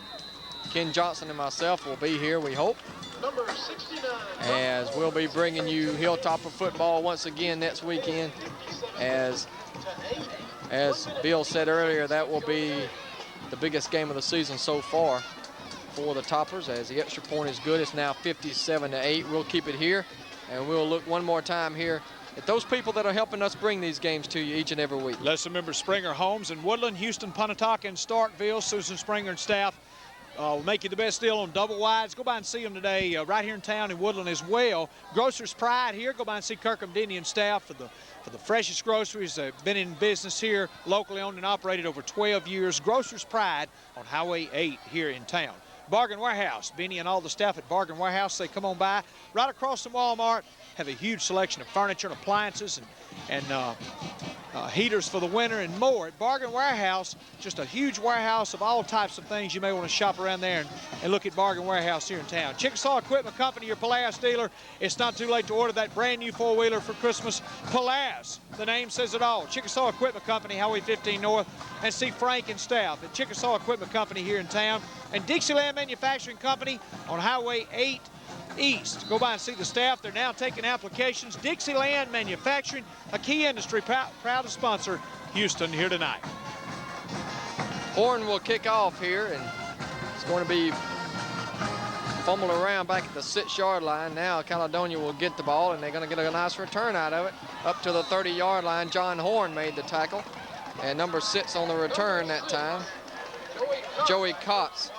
Ken Johnson and myself will be here, we hope, Number 69. as we'll be bringing you Hilltopper football once again next weekend. As Bill said earlier, that will be the biggest game of the season so far for the Toppers as the extra point is good. It's now 57-8. We'll keep it here, and we'll look one more time here at those people that are helping us bring these games to you each and every week. Let's remember Springer Homes in Woodland, Houston, Pontotoc, and Starkville. Susan Springer and staff will make you the best deal on double wides. Go by and see them today right here in town in Woodland as well. Grocer's Pride here. Go by and see Kirkham Denny and staff for the freshest groceries. They've been in business here, locally owned and operated over 12 years. Grocer's Pride on Highway 8 here in town. Bargain Warehouse. Benny and all the staff at Bargain Warehouse say come on by. Right across from Walmart, have a huge selection of furniture and appliances and heaters for the winter and more. At Bargain Warehouse, just a huge warehouse of all types of things. You may want to shop around there and look at Bargain Warehouse here in town. Chickasaw Equipment Company, your Polaris dealer. It's not too late to order that brand new four-wheeler for Christmas. Polaris, the name says it all. Chickasaw Equipment Company, Highway 15 North, and see Frank and staff at Chickasaw Equipment Company here in town. And Dixieland Manufacturing Company on Highway 8 East. Go by and see the staff. They're now taking applications. Dixieland Manufacturing, a key industry, proud to sponsor Houston here tonight. Horn will kick off here, and it's going to be fumbled around back at the 6-yard line. Now Caledonia will get the ball, and they're going to get a nice return out of it. Up to the 30-yard line, John Horn made the tackle, and number 6 on the return that time, Joey Kotz,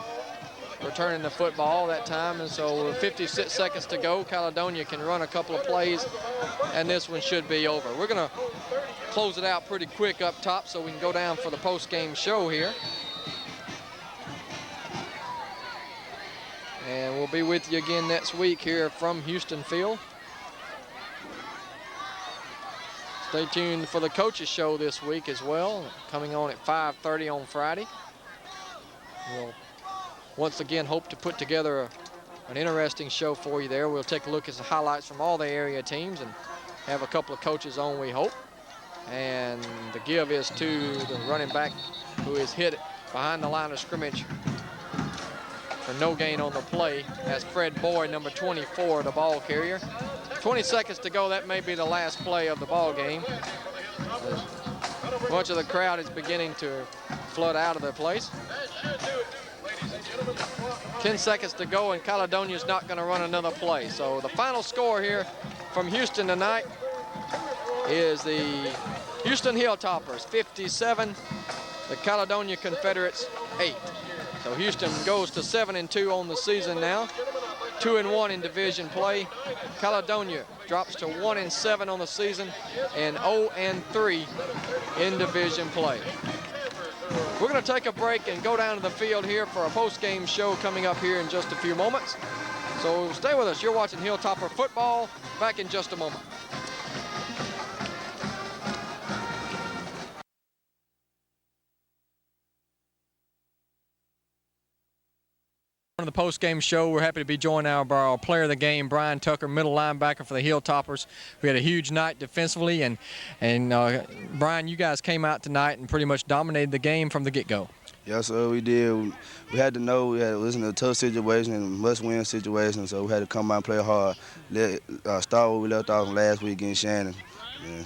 returning the football that time. And so with 56 seconds to go, Caledonia can run a couple of plays, and this one should be over. We're going to close it out pretty quick up top so we can go down for the post-game show here. And we'll be with you again next week here from Houston Field. Stay tuned for the coaches show this week as well, coming on at 5:30 on Friday. We'll once again hope to put together an interesting show for you there. We'll take a look at the highlights from all the area teams and have a couple of coaches on, we hope. And the give is to the running back who is hit behind the line of scrimmage for no gain on the play. That's Fred Boyd, number 24, the ball carrier. 20 seconds to go. That may be the last play of the ball game. Much of the crowd is beginning to flood out of the place. 10 seconds to go, and Caledonia's not going to run another play. So the final score here from Houston tonight is the Houston Hilltoppers 57, the Caledonia Confederates 8. So Houston goes to 7-2 on the season now, 2-1 in division play. Caledonia drops to 1-7 on the season and 0-3 in division play. We're going to take a break and go down to the field here for a post-game show coming up here in just a few moments. So stay with us. You're watching Hilltopper football. Back in just a moment. On the post-game show, we're happy to be joined now by our player of the game, Brian Tucker, middle linebacker for the Hilltoppers. We had a huge night defensively, and Brian, you guys came out tonight and pretty much dominated the game from the get-go. Yes, sir, we did. We had to know we had to listen to a tough situation and must-win situation, so we had to come out and play hard. Start where we left off last week against Shannon. Yeah.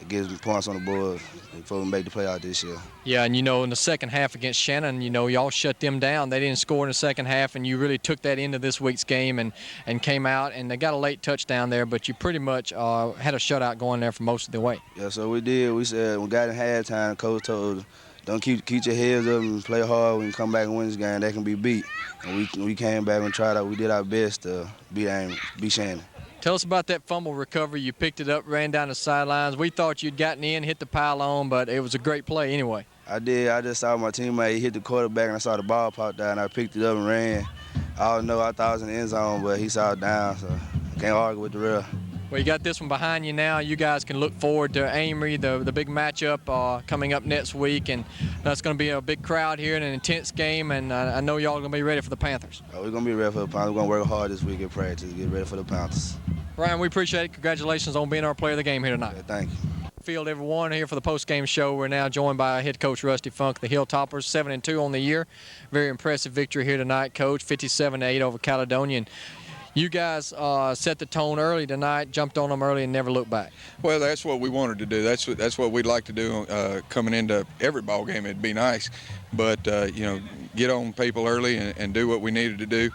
It gives them points on the board before we make the playoff this year. Yeah, and you know, in the second half against Shannon, you know, y'all shut them down. They didn't score in the second half, and you really took that into this week's game and came out, and they got a late touchdown there, but you pretty much had a shutout going there for most of the way. Yeah, so we did. We said we got in halftime. Coach told us, don't keep your heads up and play hard. When you come back and win this game, they can be beat. And we came back and tried out. We did our best to beat Shannon. Tell us about that fumble recovery. You picked it up, ran down the sidelines. We thought you'd gotten in, hit the pylon, but it was a great play anyway. I did. I just saw my teammate hit the quarterback, and I saw the ball pop down. And I picked it up and ran. I don't know. I thought I was in the end zone, but he saw it down, so I can't argue with the real. Well, you got this one behind you now. You guys can look forward to Amory, the big matchup coming up next week, and that's going to be a big crowd here and an intense game, and I know y'all are going to be ready for the Panthers. We're going to be ready for the Panthers. We're going to work hard this week at practice to get ready for the Panthers. Brian, we appreciate it. Congratulations on being our player of the game here tonight. Yeah, thank you. Field, everyone, here for the post-game show. We're now joined by head coach Rusty Funk, the Hilltoppers, 7-2 on the year. Very impressive victory here tonight, coach, 57-8 over Caledonia. And You guys set the tone early tonight, jumped on them early, and never looked back. Well, that's what we wanted to do. That's what we'd like to do coming into every ball game. It'd be nice, but get on people early and do what we needed to do.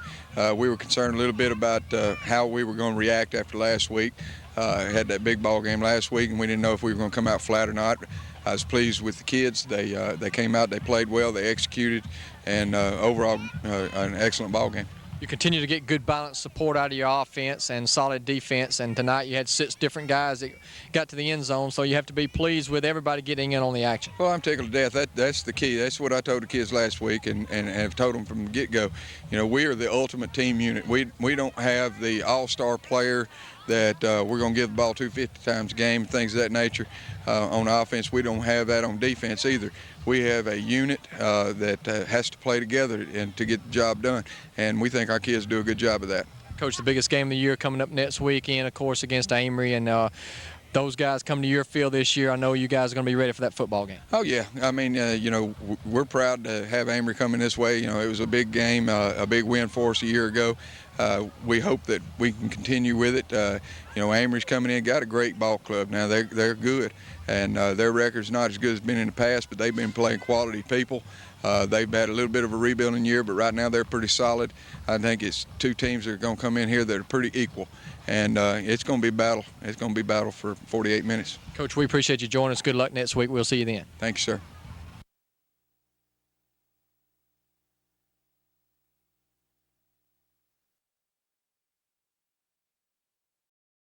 We were concerned a little bit about how we were going to react after last week. Had that big ball game last week, and we didn't know if we were going to come out flat or not. I was pleased with the kids. They came out, they played well, they executed, and overall an excellent ball game. You continue to get good balanced support out of your offense and solid defense, and tonight you had 6 different guys that got to the end zone, so you have to be pleased with everybody getting in on the action. Well, I'm tickled to death. That's the key. That's what I told the kids last week and have told them from the get-go. We are the ultimate team unit. We don't have the all-star player that we're going to give the ball 250 times a game, things of that nature. On offense, we don't have that on defense either. We have a unit that has to play together and to get the job done, and we think our kids do a good job of that. Coach, the biggest game of the year coming up next weekend, of course, against Amory, and those guys come to your field this year. I know you guys are going to be ready for that football game. Oh, yeah. I mean, we're proud to have Amory coming this way. It was a big game, a big win for us a year ago. We hope that we can continue with it. Amory's coming in, got a great ball club now. They're good, and their record's not as good as it's been in the past, but they've been playing quality people. They've had a little bit of a rebuilding year, but right now they're pretty solid. I think it's 2 teams that are going to come in here that are pretty equal, and it's going to be battle. It's going to be battle for 48 minutes. Coach, we appreciate you joining us. Good luck next week. We'll see you then. Thank you, sir.